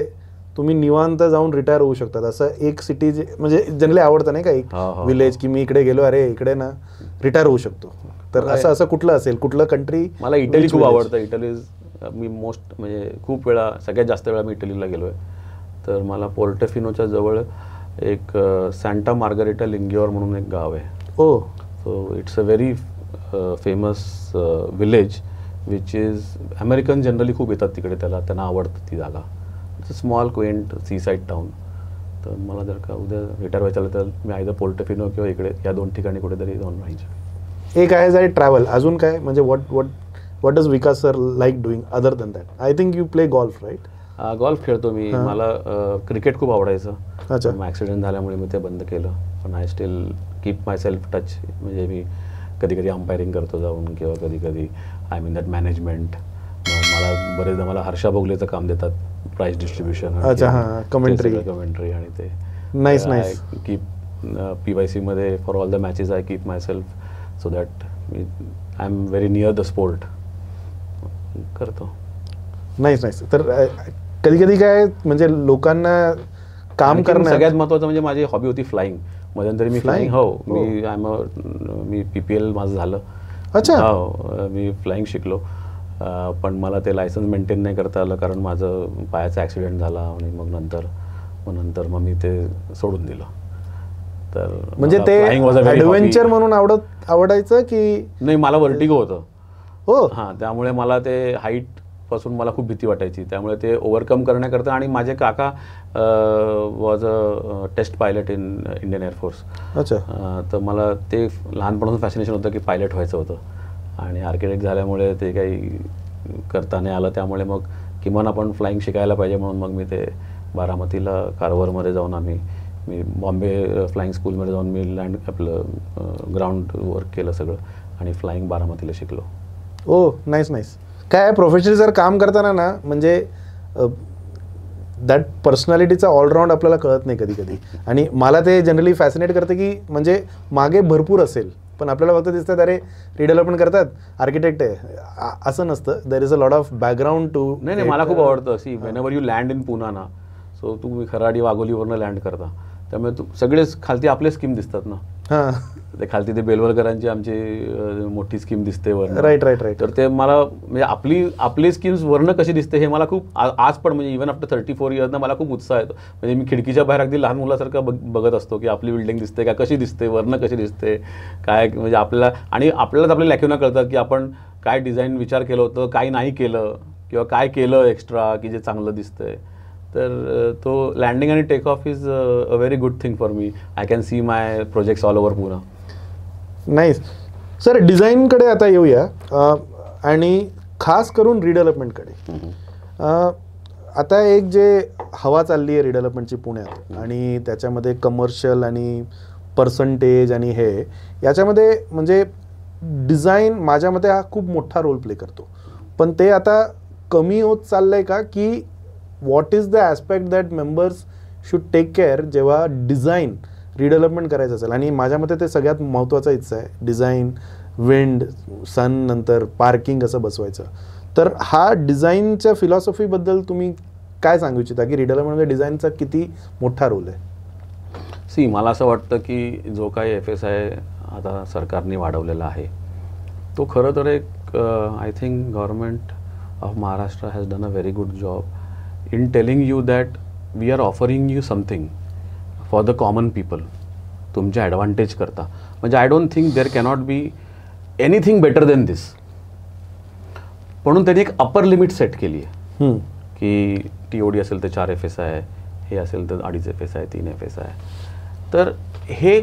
तुम्ही निवांत जाऊन रिटायर होऊ शकतात, असं एक सिटी म्हणजे जनरली आवडतं नाही का एक विलेज की मी इकडे गेलो, अरे इकडे ना रिटायर होऊ शकतो, तर असं कुठलं असेल, कुठलं कंट्री? मला इटली खूप आवडतं. इटली मी म्हणजे खूप वेळा, सगळ्यात जास्त वेळा मी इटलीला गेलो आहे. तर मला पोर्टोफिनोच्या जवळ एक सँटा मार्गरेटा लिंग्युअर म्हणून एक गाव आहे. Oh, so it's a very famous village which is American generally खूप येतात तिकडे, त्यांना आवडतं ती जागा. It's a small quaint sea side town. तर मला जर का उद्या रिटायर व्हायचं तर मी आयदर पोर्टोफिनो किंवा इकडे या 2 ठिकाणी कुठेतरी जाऊन राहायचे. एक आहे जाय ट्रॅव्हल, अजून काय म्हणजे what does Vikas sir like doing other than that? I think you play golf, right? Golf खेळतो मी. मला क्रिकेट खूप आवडायचं. अच्छा. मग ॲक्सिडेंट झाल्यामुळे मी ते बंद केलं. पण I still keep my self touch. म्हणजे मी कधी कधी अंपायरिंग करतो जाऊन, किंवा कधी कधी आय मीन दॅट मॅनेजमेंट. मला बरेचदा मला हर्षा भोगलेचं काम देतात, प्राइस डिस्ट्रीब्युशन. अच्छा, हां, कमेंट्री आणि ते नाईस नाईस. कीप PYC मध्ये for all the matches I keep myself so that I am very near the sport. करतो. Nice nice. तर कधी कधी काय म्हणजे लोकांना काम करणं, सगळ्यात महत्त्वाचं म्हणजे माझी हॉबी होती फ्लाईंग. मध्यंतरी मी फ्लाईंग, हो, मी PPL माझं झालं. अच्छा. हो, मी फ्लाईंग शिकलो. पण मला ते लायसन्स मेंटेन नाही करता आलं, कारण माझं पायाचा ॲक्सिडेंट झाला. आणि नंतर मी ते सोडून दिलं. तर म्हणजे ते ॲडव्हेंचर म्हणून आवडायचं की नाही? मला व्हर्टिगो होतं. हो, हां, त्यामुळे मला ते हाईट पासून मला खूप भीती वाटायची. त्यामुळे ते ओव्हरकम करण्याकरता, आणि माझे काका was a test pilot in Indian air force. अच्छा. तर मला ते लहानपणापासून फॅसिनेशन होतं की पायलट व्हायचं होतं. आणि आर्किटेक्ट झाल्यामुळे ते काही करता नाही आलं. त्यामुळे मग किमान आपण फ्लाईंग शिकायला पाहिजे म्हणून मग मी ते बारामतीला कारवरमध्ये जाऊन मी बॉम्बे फ्लाईंग स्कूलमध्ये जाऊन मी ग्राउंड वर्क केलं सगळं, आणि फ्लाईंग बारामतीला शिकलो. ओ, नाईस नाईस. काय प्रोफेशनली जर काम करताना ना, म्हणजे दॅट पर्सनॅलिटीचा ऑलराऊंड आपल्याला कळत नाही कधी कधी. आणि मला ते जनरली फॅसिनेट करते की म्हणजे मागे भरपूर असेल, पण आपल्याला फक्त दिसतात अरे रिडेव्हलपमेंट करतात, आर्किटेक्ट आहे, असं नसतं. There is a lot of background too. नाही, मला खूप आवडतं. See whenever you land in Poona ना, सो तुम्ही खराडी वाघोलीवरनं लँड करता, त्यामुळे सगळेच खालती आपले स्कीम दिसतात ना. हां, ते खालती ते बेलवलकरांची आमची मोठी स्कीम दिसते वरनं. राईट. तर ते मला म्हणजे आपली स्कीम्स वरनं कशी दिसते हे मला खूप आज पण, म्हणजे इव्हन आफ्टर 34 इयर्सनं मला खूप उत्साह येतो. म्हणजे मी खिडकीच्या बाहेर अगदी लहान मुलासारखं बघत असतो की आपली बिल्डिंग दिसते का, कशी दिसते, वरनं कशी दिसते काय. म्हणजे आपल्यालाच आपल्या लॅक्युना कळतात की आपण काय डिझाईन विचार केलं होतं, काय नाही केलं, किंवा काय केलं एक्स्ट्रा की जे चांगलं दिसतंय. तर तो लँडिंग आणि take off is a very good thing for me. I can see my projects all over Pune. Nice. Sir, डिझाईनकडे आता येऊया, आणि खास करून रिडेव्हलपमेंटकडे. आता एक जे हवा चालली आहे रिडेव्हलपमेंटची पुण्यात, आणि त्याच्यामध्ये कमर्शियल आणि पर्सेंटेज आणि हे याच्यामध्ये म्हणजे डिझाईन माझ्या मते हा खूप मोठा रोल प्ले करतो. पण ते आता कमी होत चाललंय का, की what is the aspect that members should take care जेव्हा डिझाईन रिडेव्हलपमेंट करायचं असेल? आणि माझ्या मते ते सगळ्यात महत्त्वाचा हिस्सा आहे, डिझाईन, विंड, सन, नंतर पार्किंग कसं बसवायचं. तर हा डिझाईनच्या फिलॉसॉफीबद्दल तुम्ही काय सांगू इच्छिता की रिडेव्हलपमेंटमध्ये डिझाईनचा किती मोठा रोल आहे? सी, मला असं वाटतं की जो काही FSI आता सरकारने वाढवलेला आहे तो खरं तर एक I think government of Maharashtra has done a very good job in telling you that we are offering you something for the common people, तुमच्या ॲडव्हान्टेज करता. म्हणजे I don't think there cannot be anything better than this. म्हणून त्यांनी एक upper limit set केली आहे की TOD असेल तर 4 FSI, हे असेल तर 2.5 FSI, 3 FSI. तर हे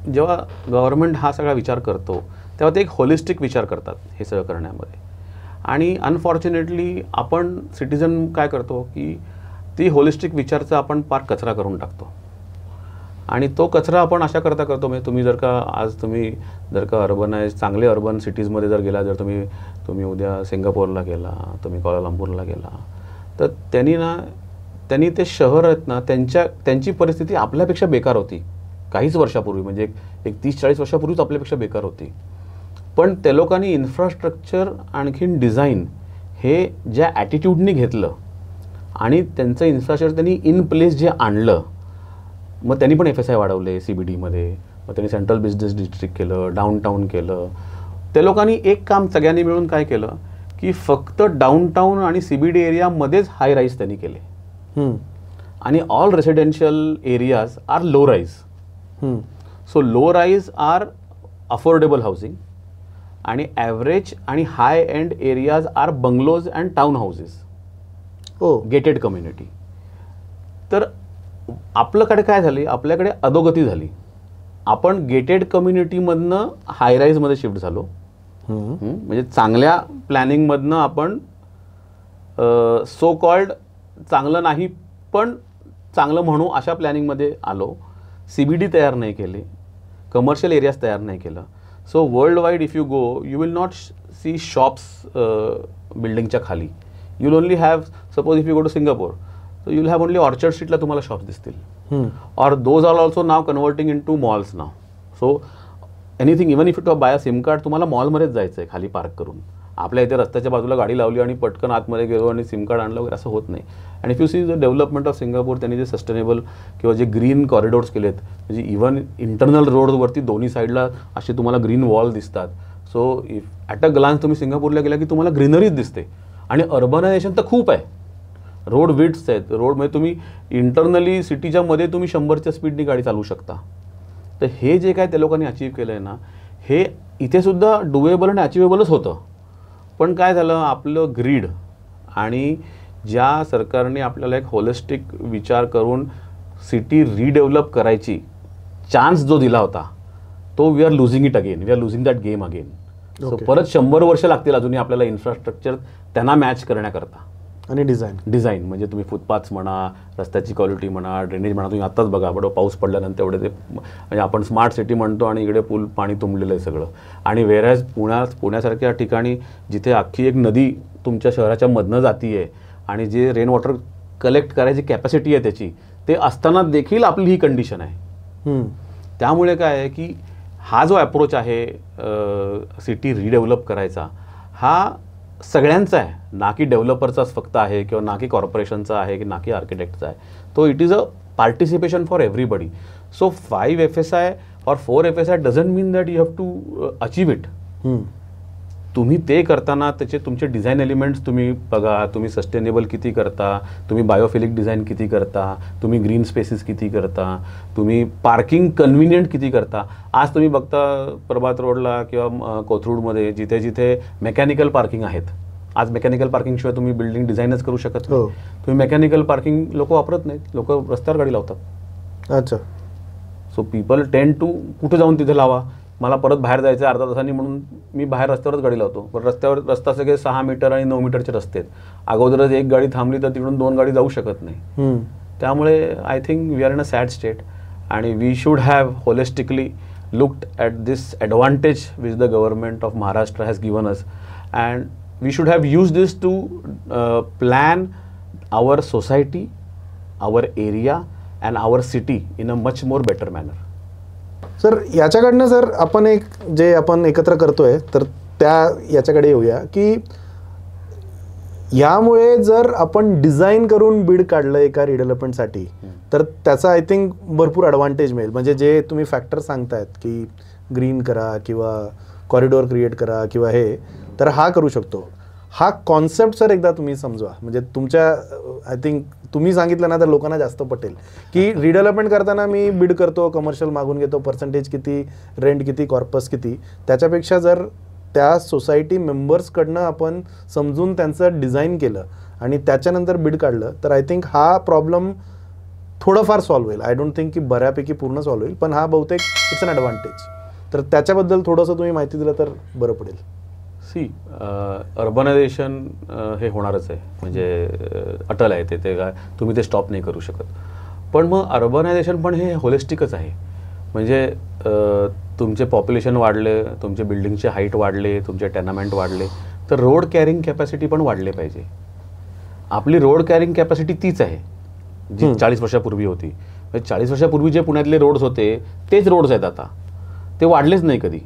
जेव्हा गव्हर्नमेंट हा सगळा विचार करतो तेव्हा ते एक होलिस्टिक विचार करतात हे सगळं करण्यामध्ये. आणि अनफॉर्च्युनेटली आपण सिटिझन काय करतो की ती होलिस्टिक विचारचा आपण पार कचरा करून टाकतो. आणि तो कचरा आपण अशा करता करतो. म्हणजे तुम्ही जर का अर्बनाइज चांगले अर्बन सिटीजमध्ये जर गेला, जर तुम्ही उद्या सिंगापूरला गेला, तुम्ही कोलालंपूरला गेला, तर त्यांनी ते शहर आहेत ना, त्यांची परिस्थिती आपल्यापेक्षा बेकार होती काहीच वर्षापूर्वी. म्हणजे एक 30-40 वर्षापूर्वीच आपल्यापेक्षा बेकार होती. पण त्या लोकांनी इन्फ्रास्ट्रक्चर आणखीन डिझाईन हे ज्या ॲटिट्यूडनी घेतलं आणि त्यांचं इन्फ्रास्ट्रक्चर त्यांनी इन प्लेस जे आणलं, मग त्यांनी पण FSI वाढवले CBDमध्ये, मग त्यांनी सेंट्रल बिझनेस डिस्ट्रिक्ट केलं, डाऊनटाऊन केलं. त्या लोकांनी एक काम सगळ्यांनी मिळून काय केलं की फक्त डाऊनटाऊन आणि CBD एरियामध्येच हाय राईज त्यांनी केले आणि all residential areas are low rise. So low rise are affordable housing आणि ॲव्हरेज आणि high end areas are bungalows and town houses, gated community. तर आपल्याकडे काय झाली, आपल्याकडे अधोगती झाली. आपण गेटेड कम्युनिटीमधनं हाय राईजमध्ये शिफ्ट झालो. म्हणजे चांगल्या प्लॅनिंगमधनं आपण सो कॉल्ड चांगलं नाही पण चांगलं म्हणू अशा प्लॅनिंगमध्ये आलो. CBD तयार नाही केले, कमर्शियल एरियाज तयार नाही केलं. So world wide if you go, you will not see shops बिल्डिंगच्या खाली. You will only have, suppose if you go to Singapore, so you'll have only Orchard Streetला तुम्हाला शॉप्स दिसतील. or those are also now converting into malls now. so anything, even if you buy a SIM card, तुम्हाला मॉलमध्येच जायचं आहे खाली park करून. आपल्या इथे रस्त्याच्या बाजूला गाडी लावली आणि पटकन आतमध्ये गेलो आणि SIM कार्ड आणलं वगैरे असं होत नाही. And if you see the development of Singapore, त्यांनी जे सस्टेनेबल किंवा जे ग्रीन कॉरिडोर्स केलेत, म्हणजे इव्हन इंटरनल रोडवरती दोन्ही साईडला असे तुम्हाला ग्रीन वॉल दिसतात. So if at a glance तुम्ही सिंगापूरला गेला की तुम्हाला ग्रीनरीच दिसते. आणि अर्बनायझेशन तर खूप आहे, रोड विड्थ्स आहेत, रोडमध्ये तुम्ही इंटरनली सिटीच्या मध्ये तुम्ही 100च्या स्पीडनी गाडी चालवू शकता. तर हे जे काय त्या लोकांनी अचीव्ह केलं आहे ना, हे इथेसुद्धा डुएबल आणि अचिवेबलच होतं. पण काय झालं, आपलं ग्रीड आणि ज्या सरकारने आपल्याला एक होलिस्टिक विचार करून सिटी रिडेव्हलप करायची चान्स जो दिला होता, तो we are losing it again, we are losing that game again. So परत 100 वर्ष लागतील अजूनही आपल्याला इन्फ्रास्ट्रक्चर त्यांना मॅच करण्याकरता. आणि डिझाईन म्हणजे तुम्ही फुटपाथ्स म्हणा, रस्त्याची क्वालिटी म्हणा, ड्रेनेज म्हणा. तुम्ही आत्ताच बघा, बडं पाऊस पडल्यानंतर एवढे ते, म्हणजे आपण स्मार्ट सिटी म्हणतो आणि इकडे पूल पाणी तुंबलेलं आहे सगळं. आणि वेरॅज पुण्यासारख्या ठिकाणी जिथे अख्खी एक नदी तुमच्या शहराच्या मधनं जाती आहे आणि जे रेन वॉटर कलेक्ट करायची कॅपॅसिटी आहे त्याची, ते असताना देखील आपली ही कंडिशन आहे. त्यामुळे काय आहे की हा जो अप्रोच आहे सिटी रिडेव्हलप करायचा, हा सगळ्यांचा आहे, ना की डेव्हलपरचाच फक्त आहे किंवा ना की कॉर्पोरेशनचा आहे की ना की आर्किटेक्टचा आहे. तो it is a participation for everybody. So 5 FSI और 4 FSI doesn't mean that you have to achieve it. तुम्ही ते करताना त्याचे तुमचे डिझाईन एलिमेंट्स तुम्ही बघा, तुम्ही सस्टेनेबल किती करता, तुम्ही बायोफिलिक डिझाईन किती करता, तुम्ही ग्रीन स्पेसेस किती करता, तुम्ही पार्किंग कन्व्हिनियंट किती करता. आज तुम्ही बघता प्रभात रोडला किंवा कोथरूडमध्ये जिथे जिथे मेकॅनिकल पार्किंग आहेत, आज मेकॅनिकल पार्किंगशिवाय तुम्ही बिल्डिंग डिझाईनच करू शकत नाही. तुम्ही मेकॅनिकल पार्किंग लोक वापरत नाहीत, लोक रस्त्यावर गाडी लावतात. अच्छा. सो पीपल टेंड टू कुठे जाऊन तिथे लावा, मला परत बाहेर जायचं अर्धा तासांनी म्हणून मी बाहेर रस्त्यावरच गाडी लावतो. पण रस्ता सगळे 6 मीटर आणि 9 मीटरचे रस्ते आहेत. अगोदरच एक गाडी थांबली तर तिकडून 2 गाडी जाऊ शकत नाही. त्यामुळे I think we are in a sad state आणि we should have holistically looked at this advantage which the government of Maharashtra has given us and we should have use this to plan our society, our area and our city in a much more better manner. Sir याच्याकडनं sir आपण जे आपण एकत्र करतोय तर याच्याकडे येऊया की यामुळे जर आपण डिझाईन करून बीड काढलं एका रिडेव्हलपमेंटसाठी तर त्याचा आय थिंक भरपूर ॲडव्हान्टेज मिळेल. म्हणजे जे तुम्ही फॅक्टर सांगतायत की ग्रीन करा किंवा कॉरिडोर क्रिएट करा किंवा हे, तर हा करू शकतो. हा कॉन्सेप्ट सर एकदा तुम्ही समजवा. म्हणजे तुमच्या आय थिंक तुम्ही सांगितलं ना तर लोकांना जास्त पटेल की रिडेव्हलपमेंट करताना मी बीड करतो, कमर्शियल मागून घेतो, पर्सेंटेज किती, रेंट किती, कॉर्पस किती, त्याच्यापेक्षा जर त्या सोसायटी मेंबर्सकडनं आपण समजून त्यांचं डिझाईन केलं आणि त्याच्यानंतर बीड काढलं तर आय थिंक हा प्रॉब्लेम थोडंफार सॉल्व्ह होईल. आय डोंट थिंक की बऱ्यापैकी पूर्ण सॉल्व्ह होईल, पण हा बहुतेक इट्स अन ॲडव्हान्टेज. तर त्याच्याबद्दल थोडंसं तुम्ही माहिती दिलं तर बरं पडेल. अर्बनायझेशन हे होणारच आहे, म्हणजे अटल आहे ते काय तुम्ही ते स्टॉप नाही करू शकत. पण मग अर्बनायझेशन पण हे होलिस्टिकच आहे. म्हणजे तुमचे पॉप्युलेशन वाढले, तुमचे बिल्डिंगचे हाईट वाढले, तुमचे टेनामेंट वाढले, तर रोड कॅरिंग कॅपॅसिटी पण वाढले पाहिजे. आपली रोड कॅरिंग कॅपॅसिटी तीच आहे जी 40 वर्षापूर्वी होती. 40 वर्षापूर्वी जे पुण्यातले रोड्स होते तेच रोड्स आहेत आता, ते वाढलेच नाही कधी.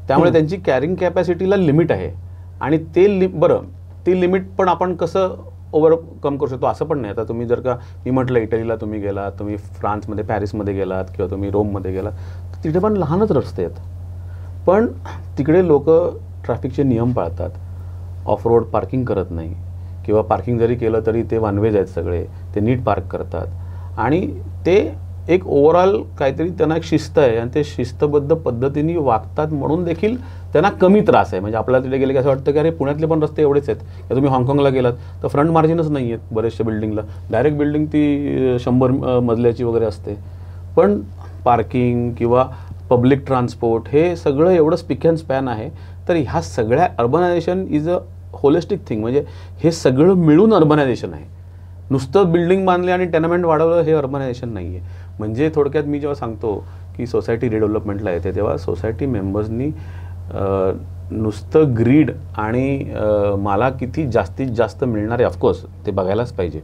त्यामुळे त्यांची कॅरिंग कॅपॅसिटीला लिमिट आहे. आणि ते लिमिट पण आपण कसं ओव्हरकम करू शकतो असं पण नाही. आता तुम्ही जर का मी म्हटलं इटलीला तुम्ही गेलात, तुम्ही फ्रान्समध्ये पॅरिसमध्ये गेलात किंवा तुम्ही रोममध्ये गेलात, तर तिथे पण लहानच रस्ते आहेत, पण तिकडे लोक ट्रॅफिकचे नियम पाळतात, ऑफ रोड पार्किंग करत नाही, किंवा पार्किंग जरी केलं तरी ते वनवेज आहेत सगळे, ते नीट पार्क करतात. आणि ते एक ओव्हरऑल काहीतरी त्यांना एक शिस्त आहे आणि ते शिस्तबद्ध पद्धतीने वागतात म्हणून देखील त्यांना कमी त्रास आहे. म्हणजे आपल्याला तिथे गेले की असं वाटतं की अरे पुण्यातले पण रस्ते एवढेच आहेत. किंवा तुम्ही हाँगकाँगला गेलात तर फ्रंट मार्जिनच नाही आहेत बरेचशा बिल्डिंगला, डायरेक्ट बिल्डिंग ती 100 मजल्याची वगैरे असते. पण पार्किंग किंवा पब्लिक ट्रान्सपोर्ट हे सगळं एवढं स्पिक अँड स्पॅन आहे. तर ह्या सगळ्या urbanisation is a holistic thing. म्हणजे हे सगळं मिळून अर्बनायझेशन आहे. नुसतं बिल्डिंग बांधले आणि टेनामेंट वाढवलं हे अर्बनायझेशन नाही आहे. म्हणजे थोडक्यात मी जेव्हा सांगतो की सोसायटी रिडेव्हलपमेंटला येते तेव्हा सोसायटी मेंबर्सनी नुसतं ग्रीड आणि मला किती जास्तीत जास्त मिळणार आहे ऑफकोर्स ते बघायलाच पाहिजे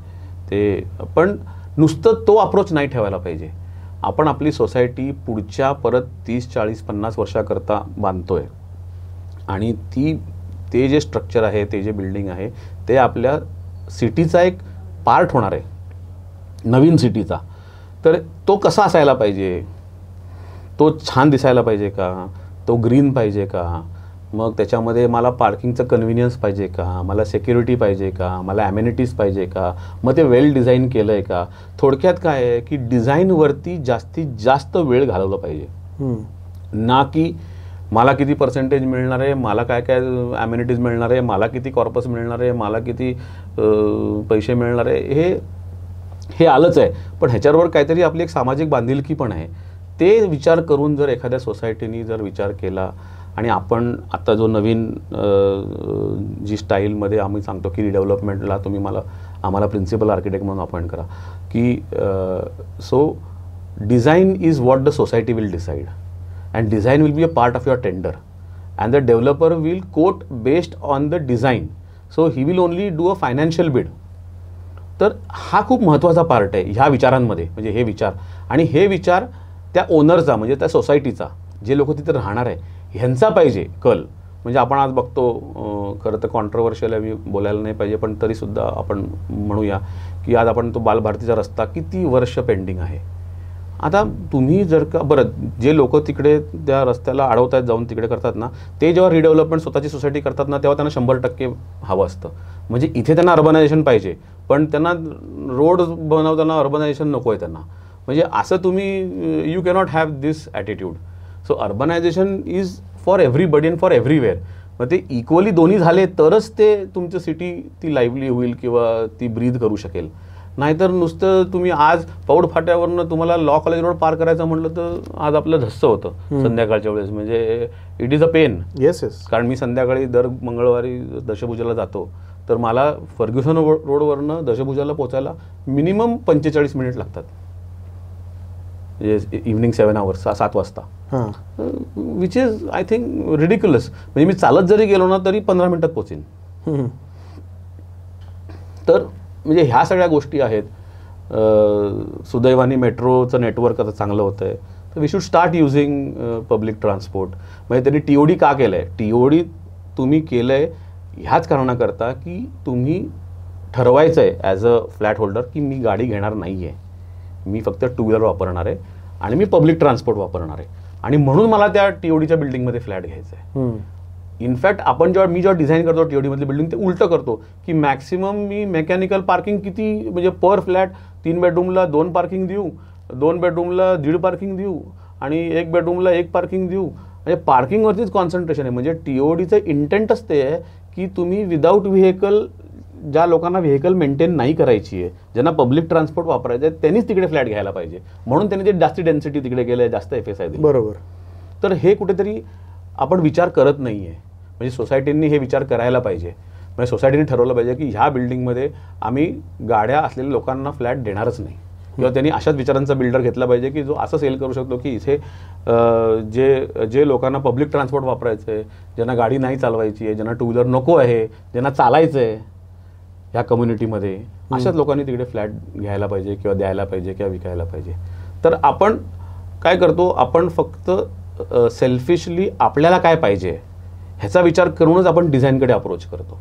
ते, पण नुसतं तो अप्रोच नाही ठेवायला पाहिजे. आपण आपली सोसायटी पुढच्या परत 30, 40, 50 वर्षाकरता बांधतोय आणि ते जे स्ट्रक्चर आहे, ते जे बिल्डिंग आहे, ते आपल्या सिटीचा एक पार्ट होणार आहे, नवीन सिटीचा. तर तो कसा असायला पाहिजे? तो छान दिसायला पाहिजे का? तो ग्रीन पाहिजे का? मग त्याच्यामध्ये मला पार्किंगचं कन्व्हिनियन्स पाहिजे का? मला सिक्युरिटी पाहिजे का? मला ॲमेनिटीज पाहिजे का? मग ते वेल डिझाईन केलं आहे का? थोडक्यात काय आहे की डिझाईनवरती जास्तीत जास्त वेळ घालवला पाहिजे, ना की मला किती पर्सेंटेज मिळणार आहे, मला काय काय ॲमेनिटीज मिळणार आहे, मला किती कॉर्पस मिळणार आहे, मला किती पैसे मिळणार आहे. हे आलंच आहे, पण ह्याच्याबरोबर काहीतरी आपली एक सामाजिक बांधिलकी पण आहे. ते विचार करून जर एखाद्या सोसायटीनी जर विचार केला आणि आपण आता जो नवीन जी स्टाईलमध्ये आम्ही सांगतो की रिडेव्हलपमेंटला तुम्ही आम्हाला प्रिन्सिपल आर्किटेक्ट म्हणून अपॉइंट करा, की so design is what the society will decide and design will be a part of your tender and the developer will quote based on the design, so he will only do a financial bid. तर हा खूप महत्त्वाचा part आहे ह्या विचारांमध्ये. म्हणजे हे विचार आणि हे विचार त्या ओनरचा म्हणजे त्या सोसायटीचा, जे लोक तिथे राहणार आहे ह्यांचा पाहिजे कल. म्हणजे आपण आज बघतो, खरं तर कॉन्ट्रोवर्शियल आहे, मी बोलायला नाही पाहिजे, पण तरीसुद्धा आपण म्हणूया की आज आपण तो बालभारतीचा रस्ता किती वर्ष पेंडिंग आहे. आता तुम्ही जर का जे लोक तिकडे त्या रस्त्याला अडवतात जाऊन तिकडे करतात ना, ते जेव्हा रिडेव्हलपमेंट स्वतःची सोसायटी करतात ना, तेव्हा त्यांना 100% हवं असतं. म्हणजे इथे त्यांना अर्बनायझेशन पाहिजे, पण त्यांना रोड बनवताना अर्बनायझेशन नको आहे त्यांना. म्हणजे असं तुम्ही you cannot have this attitude. So urbanisation is for everybody and for everywhere. मग ते इक्वली दोन्ही झाले तरच ते तुमचं सिटी ती लाईव्हली होईल किंवा ती ब्रीद करू शकेल. नाहीतर नुसतं तुम्ही आज पौड फाट्यावरनं तुम्हाला लॉ कॉलेज रोड पार करायचं म्हटलं तर आज आपलं धस्स होतं संध्याकाळच्या वेळेस. म्हणजे it is a pain. Yes. कारण मी संध्याकाळी दर मंगळवारी दशभुजाला जातो, तर मला फर्ग्युसन रोडवरनं दशभुजाला पोचायला मिनिमम 45 मिनिट लागतात. इव्हनिंग 7 hours 7 वाजता, which is I think ridiculous. म्हणजे मी चालत जरी गेलो ना तरी 15 मिनिटात पोचेन. तर म्हणजे ह्या सगळ्या गोष्टी आहेत. सुदैवाने मेट्रोचं नेटवर्क आता चांगलं होतं आहे, तर we should start using public transport. म्हणजे त्यांनी TOD का केलं आहे? TOD तुम्ही केलं आहे ह्याच कारणाकरता की तुम्ही ठरवायचं आहे ॲज अ फ्लॅट होल्डर की मी गाडी घेणार नाही आहे, मी फक्त 2 व्हीलर वापरणार आहे आणि मी पब्लिक ट्रान्सपोर्ट वापरणार आहे, आणि म्हणून मला त्या TODच्या बिल्डिंगमध्ये फ्लॅट घ्यायचं आहे. इनफॅक्ट आपण मी जेव्हा डिझाईन करतो TODमधली बिल्डिंग, ते उलटं करतो की मॅक्सिमम मी मेकॅनिकल पार्किंग किती, म्हणजे पर फ्लॅट 3 बेडरूमला 2 पार्किंग देऊ, 2 बेडरूमला 1.5 पार्किंग देऊ आणि 1 बेडरूमला 1 पार्किंग देऊ. म्हणजे पार्किंगवरतीच कॉन्सन्ट्रेशन आहे. म्हणजे TODचं इंटेंटच ते आहे की तुम्ही विदाऊट व्हेकल, ज्या लोकांना व्हेकल मेंटेन नाही करायची आहे, ज्यांना पब्लिक ट्रान्सपोर्ट वापरायचं आहे, त्यांनीच तिकडे फ्लॅट घ्यायला पाहिजे. म्हणून त्यांनी ते जास्त डेन्सिटी तिकडे केलं आहे, जास्त FSI दिली. बरोबर. तर हे कुठेतरी आपण विचार करत नाही आहे. म्हणजे सोसायटींनी हे विचार करायला पाहिजे. म्हणजे सोसायटीने ठरवलं पाहिजे की ह्या बिल्डिंगमध्ये आम्ही गाड्या असलेल्या लोकांना फ्लॅट देणारच नाही. किंवा त्यांनी अशाच विचारांचा बिल्डर घेतला पाहिजे की जो असं सेल करू शकतो की इथे जे लोकांना पब्लिक ट्रान्सपोर्ट वापरायचं आहे, ज्यांना गाडी नाही चालवायची आहे, ज्यांना टू व्हीलर नको आहे, ज्यांना चालायचं आहे ह्या कम्युनिटीमध्ये, अशाच लोकांनी तिकडे फ्लॅट घ्यायला पाहिजे किंवा द्यायला पाहिजे किंवा विकायला पाहिजे. तर आपण काय करतो, आपण फक्त सेल्फिशली आपल्याला काय पाहिजे ह्याचा विचार करूनच आपण डिझाईनकडे अप्रोच करतो.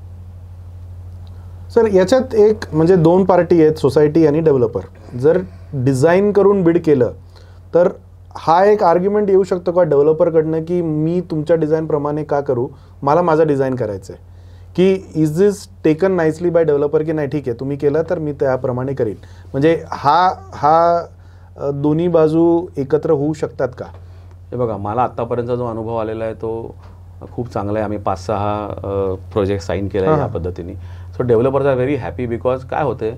सर याच्यात एक म्हणजे 2 पार्टी आहेत, सोसायटी आणि डेव्हलपर. जर डिझाईन करून बिड केलं तर हा एक आर्ग्युमेंट येऊ शकतो का डेव्हलपरकडनं की मी तुमच्या डिझाईनप्रमाणे का करू, मला माझं डिझाईन करायचं आहे, की is this taken nicely by developer की नाही ठीक आहे तुम्ही केलं तर मी त्याप्रमाणे करीन. म्हणजे हा दोन्ही बाजू एकत्र होऊ शकतात का? हे बघा, मला आत्तापर्यंतचा जो अनुभव आलेला आहे तो खूप चांगला आहे. आम्ही 5-6 प्रोजेक्ट साईन केले आहे या पद्धतीने. So developers are very happy because काय होते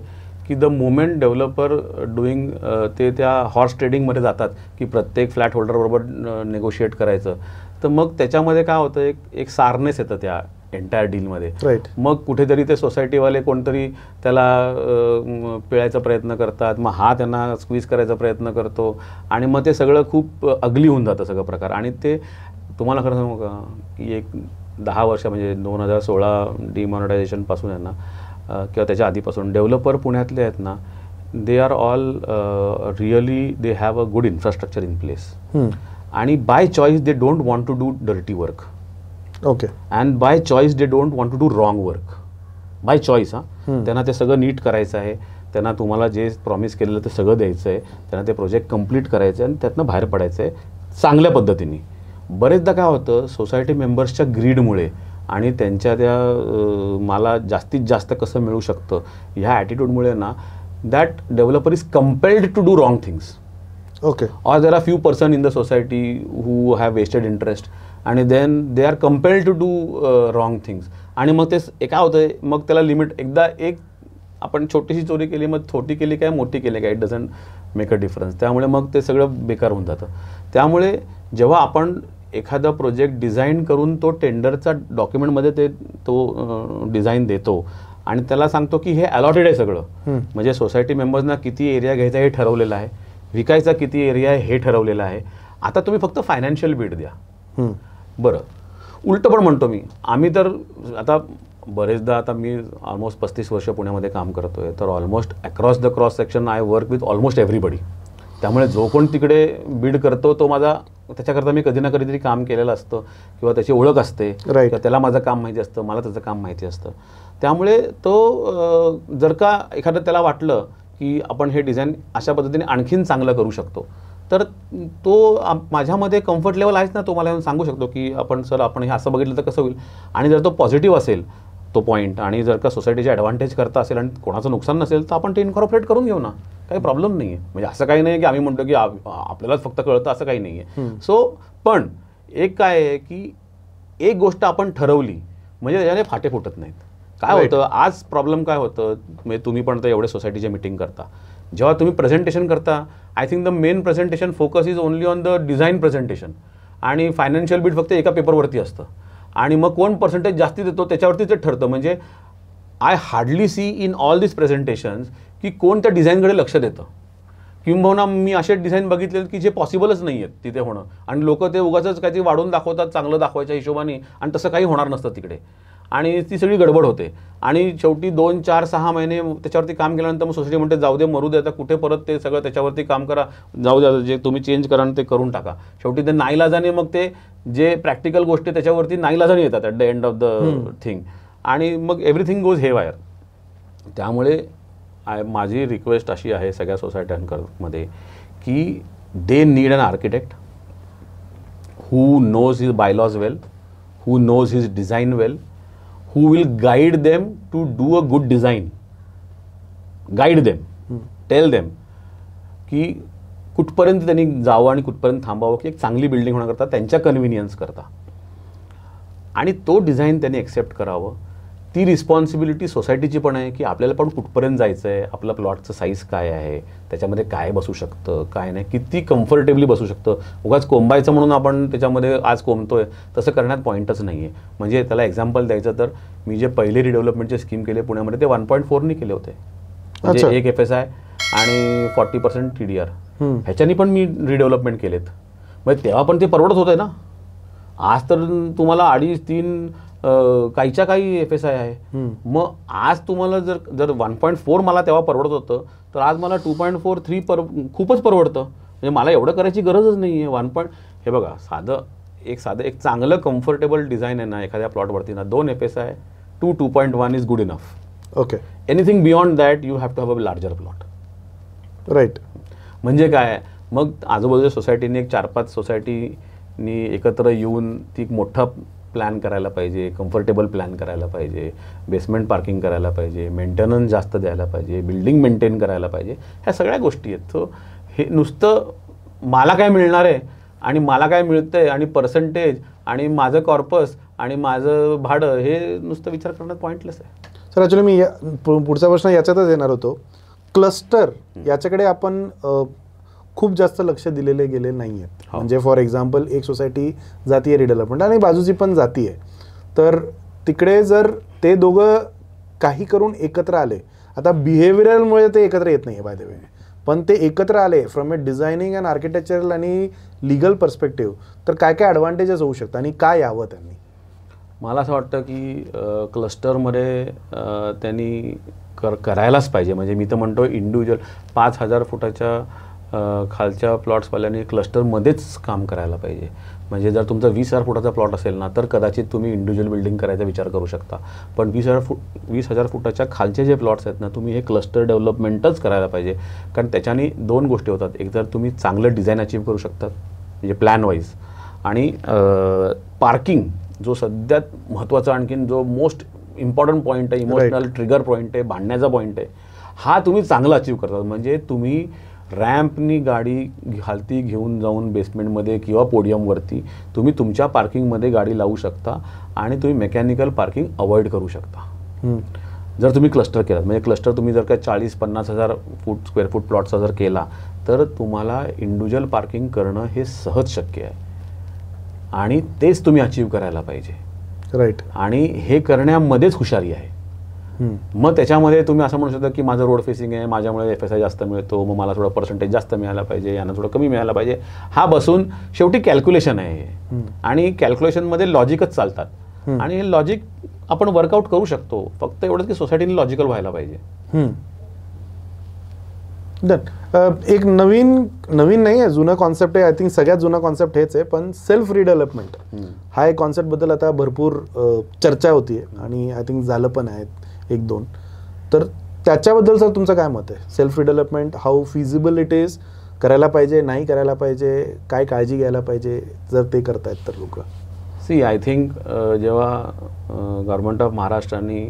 की द मोमेंट डेव्हलपर डुईंग ते त्या हॉर्स ट्रेडिंगमध्ये जातात की प्रत्येक फ्लॅट होल्डरबरोबर नेगोशिएट करायचं, तर मग त्याच्यामध्ये काय होतं एक सारनेस येतं त्या एंटायर डीलमध्ये. मग कुठेतरी ते सोसायटीवाले कोणतरी त्याला पिळायचा प्रयत्न करतात, मग हा त्यांना स्क्वीज करायचा प्रयत्न करतो आणि मग ते सगळं खूप अगली होऊन जातं सगळं प्रकार. आणि ते तुम्हाला खरं सांगू का की एक 10 वर्ष म्हणजे 2016 डिमॉनिटायझेशनपासून आहे ना किंवा त्याच्या आधीपासून डेव्हलपर पुण्यातले आहेत ना, they are all really they have a good infrastructure in place आणि by choice they don't want to do dirty work. Okay. And by choice they don't want to do wrong work. By choice. त्यांना ते सगळं नीट करायचं आहे, त्यांना तुम्हाला जे promise केलेलं ते सगळं द्यायचं आहे, त्यांना ते प्रोजेक्ट कंप्लीट करायचं आहे आणि त्यातनं बाहेर पडायचं आहे चांगल्या पद्धतीने. बरेचदा काय होतं सोसायटी मेंबर्सच्या ग्रीडमुळे आणि त्यांच्या त्या मला जास्तीत जास्त कसं मिळू शकतं ह्या ॲटिट्यूडमुळे ना that developer is compelled to do wrong things. Okay. Or there are few person in the society who have vested interest आणि then they are compelled to do wrong things. आणि मग ते काय होतं, मग त्याला लिमिट एकदा एक आपण छोटीशी चोरी केली मग छोटी केली काय मोठी केली काय it doesn't make a difference. त्यामुळे मग ते सगळं बेकार होऊन जातं. त्यामुळे जेव्हा आपण एखादा प्रोजेक्ट डिझाईन करून तो टेंडरचा डॉक्युमेंटमध्ये तो डिझाईन देतो आणि त्याला सांगतो की हे अलॉटेड आहे सगळं, म्हणजे सोसायटी मेंबर्सना किती एरिया घ्यायचा हे ठरवलेलं आहे, विकायचा किती एरिया आहे हे ठरवलेलं आहे, आता तुम्ही फक्त फायनान्शियल बिड द्या. बरं, उलटं पण म्हणतो मी, आम्ही तर आता बरेचदा आता मी ऑलमोस्ट 35 वर्ष पुण्यामध्ये काम करतो आहे, तर almost across the cross section I work with almost everybody. त्यामुळे जो कोण तिकडे बीड करतो तो माझा त्याच्याकरता मी कधी ना कधीतरी काम केलेलं असतं किंवा त्याची ओळख असते किंवा त्याला माझं काम माहिती असतं, मला त्याचं काम माहिती असतं. त्यामुळे तो जर का एखादं त्याला वाटलं की आपण हे डिझाईन अशा पद्धतीने आणखीन चांगलं करू शकतो तर तो माझ्यामध्ये कम्फर्ट लेवल आहेच ना, तो मला येऊन सांगू शकतो की आपण सर आपण हे असं बघितलं तर कसं होईल. आणि जर तो पॉझिटिव्ह असेल तो पॉईंट आणि जर का सोसायटीचे ॲडव्हान्टेज करता असेल आणि कोणाचं नुकसान नसेल तर आपण ते इन्कॉर्पोरेट करून घेऊ ना, काही प्रॉब्लेम नाही आहे. म्हणजे असं काही नाही की आम्ही म्हणतो की आपल्यालाच फक्त कळतं असं काही नाही आहे. सो पण एक काय आहे की एक गोष्ट आपण ठरवली म्हणजे त्याच्याने फाटे फुटत नाहीत. काय होतं आज प्रॉब्लेम काय होतं, म्हणजे तुम्ही पण तर एवढे सोसायटीचे मीटिंग करता, जेव्हा तुम्ही प्रेझेंटेशन करता I think the main presentation focus is only on the design presentation आणि फायनान्शियल बीट फक्त एका पेपरवरती असतं आणि मग कोण पर्सेंटेज जास्ती देतो त्याच्यावरती ते ठरतं. म्हणजे I hardly see in all this presentations की कोण त्या डिझाईनकडे लक्ष देतं. किंबहुना मी असे डिझाईन बघितले की जे पॉसिबलच नाही आहेत तिथे होणं आणि लोक ते उगाचच काहीतरी वाढून दाखवतात चांगलं दाखवायच्या हिशोबाने आणि तसं काही होणार नसतं तिकडे आणि ती सगळी गडबड होते. आणि शेवटी 2, 4, 6 महिने त्याच्यावरती काम केल्यानंतर मग सोसायटी म्हणते जाऊ दे मरू दे, आता कुठे परत ते सगळं त्याच्यावरती काम करा, जाऊ द्या जे तुम्ही चेंज करा ते करून टाका. शेवटी ते नाईलाजाने मग ते जे प्रॅक्टिकल गोष्टी त्याच्यावरती नाईलाजाने येतात at the end of the thing आणि मग एव्हरीथिंग गोज हे वायर. त्यामुळे माझी रिक्वेस्ट अशी आहे सगळ्या सोसायट्यांमध्ये की they need an architect who knows his bylaws well, who knows his design well, who will guide them to do a good design. Guide them. Tell them की कुठपर्यंत त्यांनी जावं आणि कुठपर्यंत थांबावं की एक चांगली बिल्डिंग होण्याकरता त्यांच्या कन्व्हिनियन्स करता आणि तो डिझाईन त्यांनी ॲक्सेप्ट करावं. ती रिस्पॉन्सिबिलिटी सोसायटीची पण आहे की आपल्याला पण कुठपर्यंत जायचं आहे, आपलं प्लॉटचं साईज काय आहे, त्याच्यामध्ये काय बसू शकतं काय नाही, किती कम्फर्टेबली बसू शकतं. उगाच कोंबायचं म्हणून आपण त्याच्यामध्ये आज कोंबतोय तसं करण्यात पॉईंटच नाही आहे. म्हणजे त्याला एक्झाम्पल द्यायचं तर मी जे पहिले रिडेव्हलपमेंटचे स्कीम केले पुण्यामध्ये ते 1.4 केले होते. म्हणजे एक FSI आणि 40% TDR. ह्याच्यानी पण मी रिडेव्हलपमेंट केलेत. म्हणजे तेव्हा पण ते परवडत होतं ना. आज तर तुम्हाला 2.5-3 काहीच्या काही FSI आहे. मग आज तुम्हाला जर 1.4 मला तेव्हा परवडत होतं, तर आज मला 2.4, 3 खूपच परवडतं. म्हणजे मला एवढं करायची गरजच नाही आहे. हे बघा, एक चांगलं कम्फर्टेबल डिझाईन आहे ना एखाद्या प्लॉटवरती ना, 2 FSI, 2.1 is good enough. Okay. Anything beyond that you have to have a larger plot. Right. म्हणजे काय, मग आजूबाजूच्या सोसायटीने 4-5 सोसायटीनी एकत्र येऊन ती मोठा प्लॅन करायला पाहिजे, कम्फर्टेबल प्लॅन करायला पाहिजे, बेसमेंट पार्किंग करायला पाहिजे, मेंटेनन्स जास्त द्यायला पाहिजे, बिल्डिंग मेंटेन करायला पाहिजे. ह्या सगळ्या गोष्टी आहेत. सो हे नुसतं मला काय मिळणार आहे आणि मला काय मिळतंय आणि पर्सेंटेज आणि माझं कॉर्पस आणि माझं भाडं, हे नुसतं विचार करण्यात पॉईंटलेस आहे. सर ॲक्च्युली मी पुढचा प्रश्न याच्यातच येणार होतो. क्लस्टर याच्याकडे आपण खूप जास्त लक्ष दिलेले गेले नाही आहेत. म्हणजे फॉर एक्झाम्पल एक सोसायटी जाती आहे रिडेव्हलपमेंट आणि बाजूची पण जाती आहे, तर तिकडे जर ते दोघं काही करून एकत्र आले, आता बिहेवियरलमुळे ते एकत्र येत नाही आहे बाय द वे, पण ते एकत्र आले from A designing and architectural आणि लिगल पर्स्पेक्टिव्ह, तर काय काय ॲडव्हान्टेजेस होऊ शकतात आणि काय यावं त्यांनी? मला असं वाटतं की क्लस्टरमध्ये त्यांनी करायलाच पाहिजे. म्हणजे मी तर म्हणतो इंडिव्हिज्युअल 5,000 फुटाच्या खालच्या प्लॉट्सवाल्यांनी क्लस्टरमध्येच काम करायला पाहिजे. म्हणजे जर तुमचा 20,000 फुटाचा प्लॉट असेल ना, तर कदाचित तुम्ही इंडिव्हिज्युअल बिल्डिंग करायचा विचार करू शकता. पण 20,000 फुटाच्या खालचे जे प्लॉट्स आहेत ना, तुम्ही हे क्लस्टर डेव्हलपमेंटच करायला पाहिजे. कारण त्याच्याने 2 गोष्टी होतात. एक तर तुम्ही चांगलं डिझाईन अचीव्ह करू शकतात म्हणजे प्लॅन वाईज, आणि पार्किंग जो सध्यात महत्त्वाचा आणखीन जो मोस्ट इम्पॉर्टंट पॉईंट आहे, इमोशनल ट्रिगर पॉईंट आहे, भांडण्याचा पॉईंट आहे, हा तुम्ही चांगला अचीव्ह करतात. म्हणजे तुम्ही रॅम्पनी गाडी खालती घेऊन जाऊन बेसमेंटमध्ये किंवा पोडियमवरती तुम्ही तुमच्या पार्किंगमध्ये गाडी लावू शकता आणि तुम्ही मेकॅनिकल पार्किंग अवॉइड करू शकता जर तुम्ही क्लस्टर केलात. म्हणजे क्लस्टर तुम्ही जर का 40-50 हजार स्क्वेअर फूट प्लॉटचा जर केला, तर तुम्हाला इंडिव्हिज्युअल पार्किंग करणं हे सहज शक्य आहे आणि तेच तुम्ही अचीव्ह करायला पाहिजे. राईट. आणि हे करण्यामध्येच हुशारी आहे. मग त्याच्यामध्ये तुम्ही असं म्हणू शकता की माझं रोड फेसिंग आहे, माझ्यामुळे FSI जास्त मिळतो, मग मला थोडं पर्सेंटेज जास्त मिळायला पाहिजे, यांना थोडं कमी मिळायला पाहिजे. हा बसून शेवटी कॅल्क्युलेशन आहे आणि कॅल्क्युलेशनमध्ये लॉजिकच चालतात आणि हे लॉजिक आपण वर्कआउट करू शकतो. फक्त एवढंच की सोसायटीने लॉजिकल व्हायला पाहिजे. एक नवीन नाही आहे, जुनं कॉन्सेप्ट आहे. आय थिंक सगळ्यात जुना कॉन्सेप्ट हेच आहे, पण सेल्फ रिडेव्हलपमेंट हा एक कॉन्सेप्टबद्दल आता भरपूर चर्चा होती आणि आय थिंक झालं पण आहे 1-2. तर त्याच्याबद्दल सर तुमचं काय मत आहे? Self redevelopment how feasible it is, करायला पाहिजे नाही करायला पाहिजे, काय काळजी घ्यायला पाहिजे जर ते करतायत तर लोक? सी आय थिंक जेव्हा गव्हर्नमेंट ऑफ महाराष्ट्राने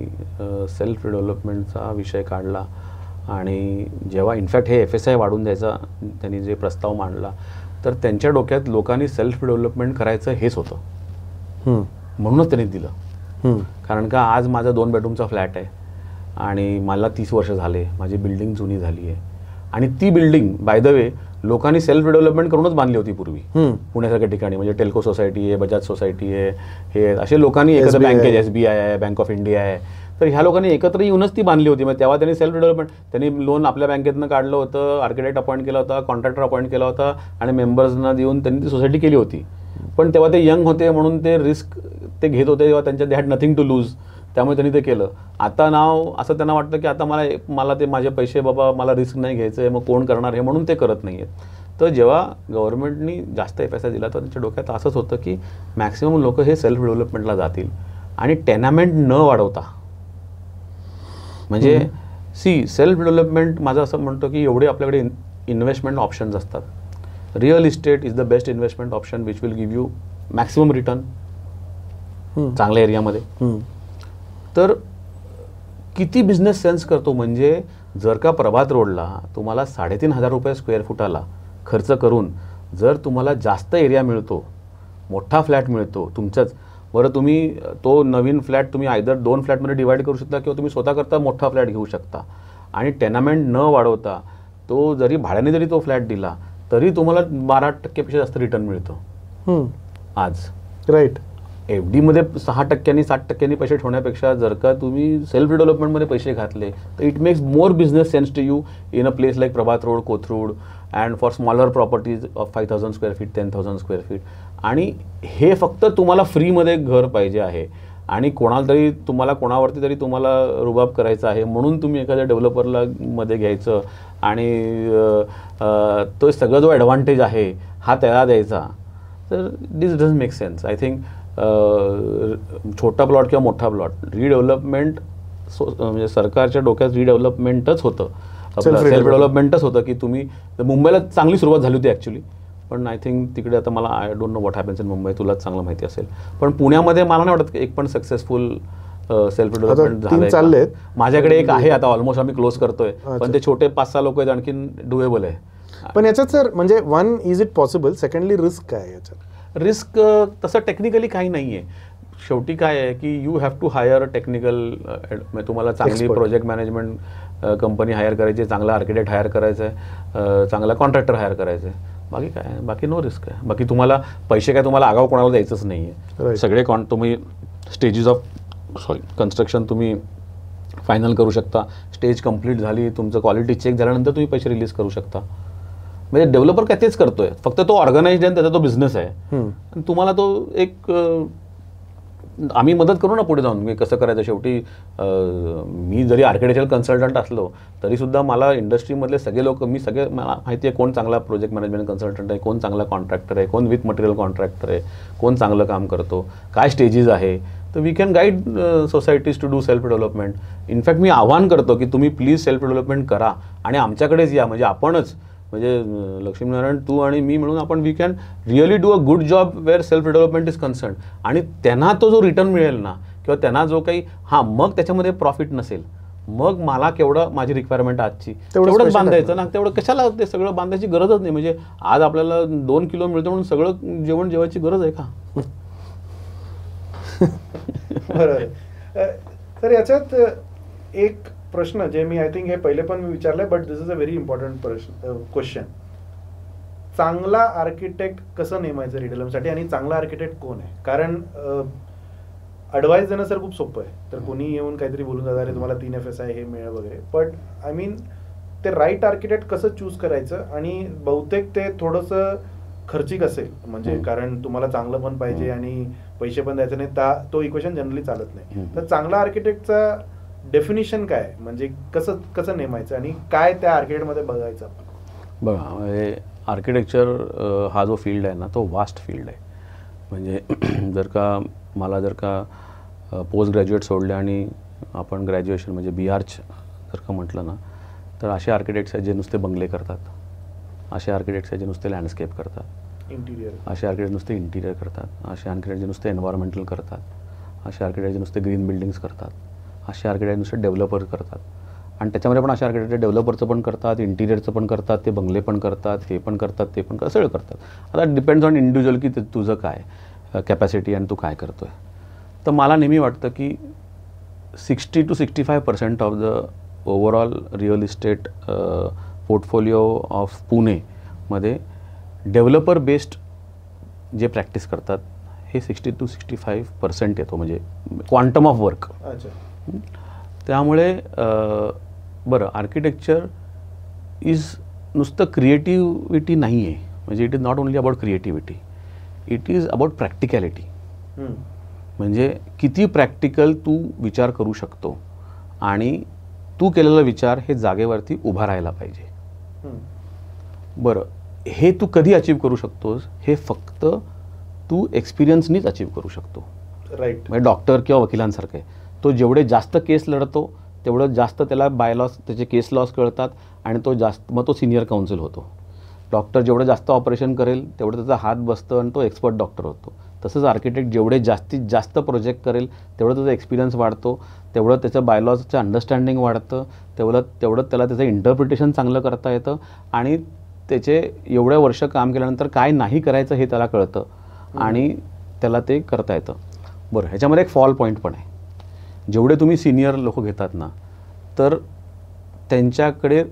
सेल्फ रिडेव्हलपमेंटचा विषय काढला आणि जेव्हा इनफॅक्ट हे FSI वाढून द्यायचा त्यांनी जे प्रस्ताव मांडला, तर त्यांच्या डोक्यात लोकांनी सेल्फ डेव्हलपमेंट करायचं हेच होतं, म्हणूनच त्यांनी दिलं. कारण का आज माझा 2 बेडरूमचा फ्लॅट आहे आणि मला 30 वर्ष झाले, माझी बिल्डिंग जुनी झाली आहे आणि ती बिल्डिंग बाय द वे लोकांनी सेल्फ डेव्हलपमेंट करूनच बांधली होती पूर्वी पुण्यासारख्या ठिकाणी. म्हणजे टेल्को सोसायटी आहे, बजाज सोसायटी आहे, हे असे लोकांनी एकत्र, बँकेज SBI आहे, बँक ऑफ इंडिया आहे, तर ह्या लोकांनी एकत्र येऊनच ती बांधली होती. मग तेव्हा त्यांनी सेल्फ डेव्हलपमेंट, त्यांनी लोन आपल्या बँकेतनं काढलं होतं, आर्किटेक्ट अपॉइंट केला होता, कॉन्ट्रॅक्टर अपॉइंट केला होता आणि मेंबर्सना देऊन त्यांनी ती सोसायटी केली होती. पण तेव्हा ते यंग होते म्हणून ते रिस्क ते घेत होते, तेव्हा त्यांच्या they had nothing to lose, त्यामुळे त्यांनी ते केलं. आता नाव असं त्यांना वाटतं की आता मला ते माझे पैसे बाबा मला रिस्क नाही घ्यायचं आहे, मग कोण करणार हे, म्हणून ते करत नाही आहेत. तर जेव्हा गव्हर्नमेंटनी जास्त FSI दिला तर त्यांच्या डोक्यात असंच होतं की मॅक्सिमम लोक हे सेल्फ डेव्हलपमेंटला जातील आणि टेनामेंट न वाढवता. म्हणजे सेल्फ डेव्हलपमेंट माझं असं म्हणतो की एवढे आपल्याकडे इन्व्हेस्टमेंट ऑप्शन्स असतात. Real estate is the best investment option which will give you maximum return चांगल्या एरियामध्ये. तर किती बिझनेस सेन्स करतो, म्हणजे जर का प्रभात रोडला तुम्हाला 3,500 रुपये स्क्वेअर फुटाला खर्च करून जर तुम्हाला जास्त एरिया मिळतो, मोठा फ्लॅट मिळतो तुमच्याच, बरं तुम्ही तो नवीन फ्लॅट तुम्ही आयदर 2 फ्लॅटमध्ये डिवाईड करू शकता किंवा तुम्ही स्वतः करता मोठा फ्लॅट घेऊ शकता आणि टेनामेंट न वाढवता तो जरी भाड्याने जरी तो फ्लॅट दिला तरी तुम्हाला 12% पेक्षा जास्त रिटर्न मिळतो आज. राईट. FD मध्ये 6% 7% पैसे ठेवण्यापेक्षा जर का तुम्ही सेल्फ डेव्हलपमेंटमध्ये पैसे घातले तर it makes more business sense to you in a place like Prabhat road, Kothrud and for smaller properties of 5,000 square feet 10,000 square feet. आणि हे फक्त तुम्हाला फ्रीमध्ये घर पाहिजे आहे आणि तुम्हाला कोणावरती तरी तुम्हाला रुबाब करायचा आहे म्हणून तुम्ही एखाद्या डेव्हलपरला मध्ये घ्यायचं आणि तो सगळं जो ॲडव्हान्टेज आहे हा त्याला द्यायचा, तर this doesn't make sense. I think छोटा प्लॉट किंवा मोठा प्लॉट रिडेव्हलपमेंट म्हणजे सरकारच्या डोक्यात रिडेव्हलपमेंटच होतं, सेल्फ डेव्हलपमेंटच होतं की तुम्ही मुंबईला चांगली सुरुवात झाली होती ॲक्च्युली. पण आय थिंक तिकडे आता मला I don't know what happens in Mumbai, तुलाच चांगलं माहिती असेल. पण पुण्यामध्ये मला नाही वाटत की एक पण सक्सेसफुल सेल्फ डेव्हलपमेंट झालंय. माझ्याकडे एक आहे आता, ऑलमोस्ट आम्ही क्लोज करतोय, पण ते छोटे 5-6 लोक आहेत, आणखीन डुएबल आहे. पण याच्यात सर म्हणजे one, is it possible, secondly risk काय आहे याच्यात? रिस्क तसं टेक्निकली काही नाही आहे. शेवटी काय आहे की you have to hire technical, तुम्हाला चांगली प्रोजेक्ट मॅनेजमेंट कंपनी हायर करायची, चांगला आर्किटेक्ट हायर करायचं आहे, चांगला कॉन्ट्रॅक्टर हायर करायचं आहे. बाकी काय आहे, बाकी नो रिस्क आहे. बाकी तुम्हाला पैसे काय तुम्हाला आगाव कोणाला द्यायचंच नाही आहे. सगळे तुम्ही स्टेजेस ऑफ कन्स्ट्रक्शन तुम्ही फायनल करू शकता. स्टेज कंप्लीट झाली, तुमचं क्वालिटी चेक झाल्यानंतर तुम्ही पैसे रिलीज करू शकता. म्हणजे डेव्हलपर काय तेच करतोय, फक्त तो ऑर्गनाइज्ड आहे, त्याचा तो बिझनेस आहे. तुम्हाला तो एक आम्ही मदत करू ना पुढे जाऊन, मी कसं करायचं. शेवटी मी जरी आर्किटेक्चरल कन्सल्टंट असलो तरीसुद्धा मला इंडस्ट्रीमधले सगळे लोक, मला माहिती आहे कोण चांगला प्रोजेक्ट मॅनेजमेंट कन्सल्टंट आहे, कोण चांगला कॉन्ट्रॅक्टर आहे, कोण विथ मटेरियल कॉन्ट्रॅक्टर आहे, कोण चांगलं काम करतो, काय स्टेजेस आहे. तर we can guide societies to do self development. In fact मी आव्हान करतो की तुम्ही प्लीज सेल्फ डेव्हलपमेंट करा आणि आमच्याकडेच या. म्हणजे आपणच, म्हणजे लक्ष्मीनारायण, तू आणि मी मिळून आपण we can really do a good job where self development is concern. आणि त्यांना तो जो रिटर्न मिळेल ना, किंवा त्यांना जो काही मग त्याच्यामध्ये प्रॉफिट नसेल, मग मला केवढं माझी रिक्वायरमेंट आजची तेवढंच बांधायचं ना. तेवढं कशाला ते सगळं बांधायची गरजच नाही. म्हणजे आज आपल्याला 2 किलो मिळतं म्हणून सगळं जेवायची गरज आहे का? बरोबर. तर याच्यात एक प्रश्न जे मी आय थिंक हे पहिले पण मी विचारलंय, but this is a very important question. चांगला आर्किटेक्ट कसं नेमायचं रिडेव्हलपसाठी आणि चांगला आर्किटेक्ट कोण आहे? कारण ॲडवाइस देणं सर खूप सोपं आहे. तर कोणी येऊन काहीतरी बोलून जाणार आहे तुम्हाला 3 FSI हे मिळेल वगैरे, बट आय मीन ते राईट आर्किटेक्ट कसं चूज करायचं? आणि बहुतेक ते थोडंसं खर्चिक असेल, म्हणजे कारण तुम्हाला चांगलं पण पाहिजे आणि पैसे पण द्यायचे नाही, तो इक्वेशन जनरली चालत नाही. तर चांगला आर्किटेक्टचा डेफिनिशन काय, म्हणजे कसं नेमायचं आणि काय त्या आर्किटेक्टमध्ये बघायचं? बघा, आर्किटेक्चर हा जो फील्ड आहे ना, तो वास्ट फील्ड आहे. म्हणजे जर का पोस्ट ग्रॅज्युएट सोडले आणि आपण ग्रॅज्युएशन म्हणजे BArch जर का म्हटलं ना, तर असे आर्किटेक्ट्स आहेत जे नुसते बंगले करतात, असे आर्किटेक्ट्स आहेत जे नुसते लँडस्केप करतात, इंटिरियर, असे आर्किटेक्ट नुसते इंटिरियर करतात, असे आर्किटेक्ट जे नुसते एन्व्हायरमेंटल करतात, असे आर्किटेक्ट जे नुसते ग्रीन बिल्डिंग्स करतात, असे आर्किटेक्ट नुसते डेव्हलपर करतात. आणि त्याच्यामध्ये पण असे आर्किटेक्ट डेव्हलपरचं पण करतात, इंटिरियरचं पण करतात, ते बंगले पण करतात, हे पण करतात, ते पण करतात, सगळं करतात. आता डिपेंड्स ऑन इंडिव्हिज्युअल की तुझं काय कॅपॅसिटी आणि तू काय करतो आहे. तर मला नेहमी वाटतं की 60 to 65% of the overall real estate portfolio of पुणेमध्ये डेव्हलपर बेस्ड जे प्रॅक्टिस करतात हे 60 to 65% येतो, म्हणजे क्वांटम ऑफ वर्क. त्यामुळे बरं, आर्किटेक्चर इज नुसतं क्रिएटिव्हिटी नाही आहे. म्हणजे it is not only about creativity, it is about practicality. म्हणजे किती प्रॅक्टिकल तू विचार करू शकतो आणि तू केलेला विचार हे जागेवरती उभा राहायला पाहिजे. बरं, हे तू कधी अचीव्ह करू शकतोस? हे फक्त तू एक्सपिरियन्सनीच अचीव्ह करू शकतो. राईट. म्हणजे डॉक्टर किंवा वकिलांसारखे, तो जेवढे जास्त केस लढतो तेवढं जास्त त्याला बायलॉस, त्याचे केस लॉस कळतात आणि मग तो सिनियर काउन्सिल होतो. डॉक्टर जेवढं जास्त ऑपरेशन करेल तेवढं त्याचा हात बसतं आणि तो एक्सपर्ट डॉक्टर होतो. तसंच आर्किटेक्ट जेवढे जास्तीत जास्त प्रोजेक्ट करेल तेवढं त्याचा एक्सपिरियन्स वाढतो, तेवढं त्याचं बायलॉजचं अंडरस्टँडिंग वाढतं, तेवढं त्याला त्याचं इंटरप्रिटेशन चांगलं करता येतं आणि त्याचे एवढ्या वर्ष काम केल्यानंतर काय नाही करायचं हे त्याला कळतं आणि त्याला ते करता येतं. बरं, ह्याच्यामध्ये एक फॉल पॉईंट पण आहे. जेवढे तुम्ही सिनियर लोक घेतात ना, तर त्यांच्याकडे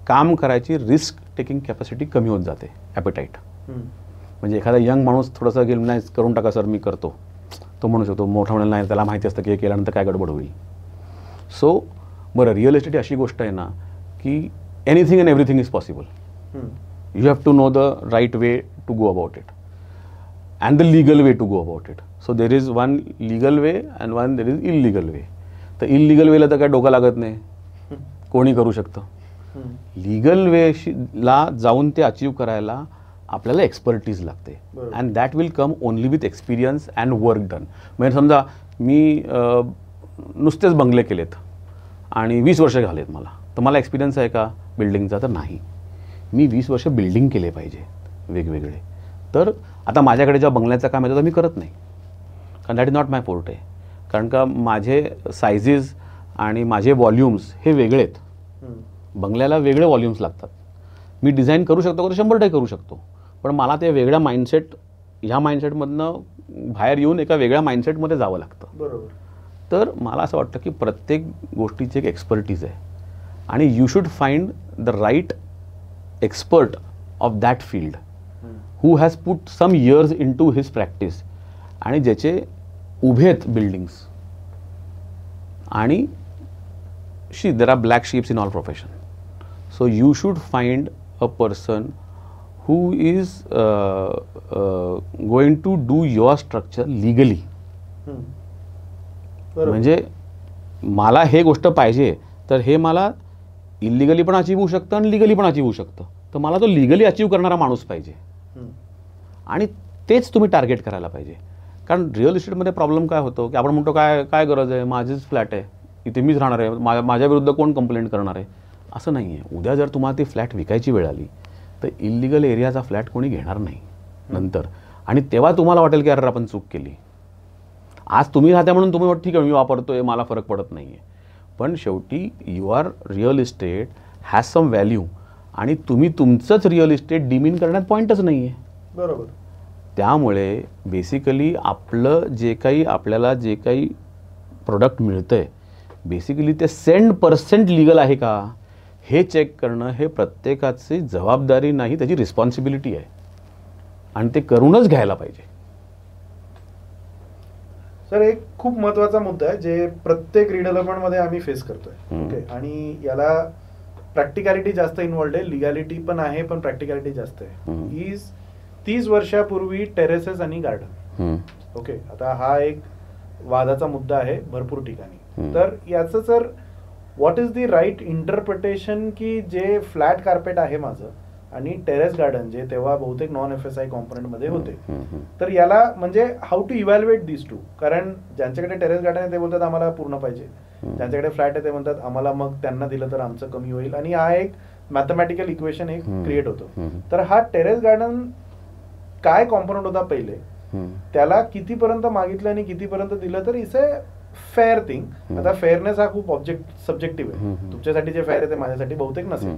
काम करायची रिस्क टेकिंग कॅपॅसिटी कमी होत जाते, ॲपेटाईट. म्हणजे एखादा यंग माणूस थोडंसं घेऊन नाही करून टाका सर मी करतो, तो म्हणू शकतो, मोठा म्हणाल नाही, त्याला माहिती असतं की हे केल्यानंतर काय गडबड होईल. सो बरं, रिअल इस्टेट अशी गोष्ट आहे ना की anything and everything is possible. You have to know the right way to go about it and the legal way to go about it. So there is one legal way and one there is illegal way. तर illegal वेला तर काय डोकं लागत नाही, कोणी करू शकतं. Legal वेला जाऊन ते अचीव करायला आपल्याला एक्सपर्टीज लागते and that will come only with experience and work done. म्हणजे समजा मी नुसतेच बंगले केलेत आणि 20 वर्ष झालेत मला, तर मला एक्सपिरियन्स आहे का बिल्डिंगचा? तर नाही. मी 20 वर्ष बिल्डिंग केले पाहिजे वेगवेगळे. तर आता माझ्याकडे जेव्हा बंगल्याचं काम येतं तर मी करत नाही, कारण that is not my forte. कारण का माझे सायझेस आणि माझे व्हॉल्यूम्स हे वेगळे आहेत. बंगल्याला वेगळे व्हॉल्यूम्स लागतात. मी डिझाईन करू शकतो, 100% करू शकतो, पण मला ते वेगळ्या माइंडसेट, ह्या माइंडसेटमधनं बाहेर येऊन एका वेगळ्या माइंडसेटमध्ये जावं लागतं. बरोबर. तर मला असं वाटतं की प्रत्येक गोष्टीची एक एक्सपर्टीज आहे आणि you should find the right expert of that field who has put some years into his practice आणि ज्याचे उभे आहेत बिल्डिंग्स. आणि there are black sheeps in all profession. So you should find a person who is going to do your structure legally. म्हणजे मला हे गोष्ट पाहिजे तर हे मला इलिगली पण अचीव होऊ शकतं आणि लिगली पण अचीव होऊ शकतं. तर मला तो लिगली अचीव करणारा माणूस पाहिजे आणि तेच तुम्ही टार्गेट करायला पाहिजे. कारण रिअल इस्टेटमध्ये प्रॉब्लेम काय होतो की आपण म्हणतो काय काय गरज आहे, माझीच फ्लॅट आहे, इथे मीच राहणार आहे, माझ्या विरुद्ध कोण कंप्लेंट करणार आहे. असं नाही आहे. उद्या जर तुम्हाला ती फ्लॅट विकायची वेळ आली तर इलिगल एरियाचा फ्लॅट कोणी घेणार नाही नंतर, आणि तेव्हा तुम्हाला वाटेल की अरे आपण चूक केली. आज तुम्ही राहता म्हणून तुम्ही ठीक आहे मी वापरतोय, मला फरक पडत नाही आहे, पण शेवटी your real estate has some value आणि तुम्ही तुमचंच रिअल इस्टेट डिमीन करण्यात पॉईंटच नाही आहे. बरोबर. त्यामुळे बेसिकली आपलं जे काही आपल्याला जे काही प्रोडक्ट मिळतं आहे बेसिकली ते 100% लिगल आहे का हे चेक करणं हे प्रत्येकाची जबाबदारी नाही, त्याची रिस्पॉन्सिबिलिटी आहे आणि ते करूनच घ्यायला पाहिजे. सर, एक खूप महत्त्वाचा मुद्दा आहे जे प्रत्येक रिडेव्हलपमेंटमध्ये आम्ही फेस करतोय. ओके, आणि याला प्रॅक्टिकॅलिटी जास्त इन्व्हॉल्ड आहे, लिगॅलिटी पण आहे पण प्रॅक्टिकॅलिटी जास्त आहे. 30 वर्षापूर्वी टेरेसेस आणि गार्डन. ओके, आता हा एक वादाचा मुद्दा आहे भरपूर ठिकाणी. तर याचं sir what is the right interpretation की जे फ्लॅट कार्पेट आहे माझं आणि टेरेस गार्डन जे तेव्हा बहुतेक नॉन FSI कॉम्पोनंटमध्ये होते, तर याला म्हणजे how to evaluate this too. कारण ज्यांच्याकडे टेरेस गार्डन आहे ते बोलतात आम्हाला पूर्ण पाहिजे, ज्यांच्याकडे फ्लॅट आहे ते म्हणतात आम्हाला मग त्यांना दिलं तर आमचं कमी होईल, आणि हा एक मॅथमॅटिकल इक्वेशन एक क्रिएट होतो. तर हा टेरेस गार्डन काय कॉम्पोनंट होता पहिले, त्याला कितीपर्यंत मागितलं आणि कितीपर्यंत दिलं, तर इसे फेअर थिंग. आता फेअरनेस हा खूप सब्जेक्टिव्ह आहे. तुमच्यासाठी जे फेअर आहे ते माझ्यासाठी बहुतेक नसेल.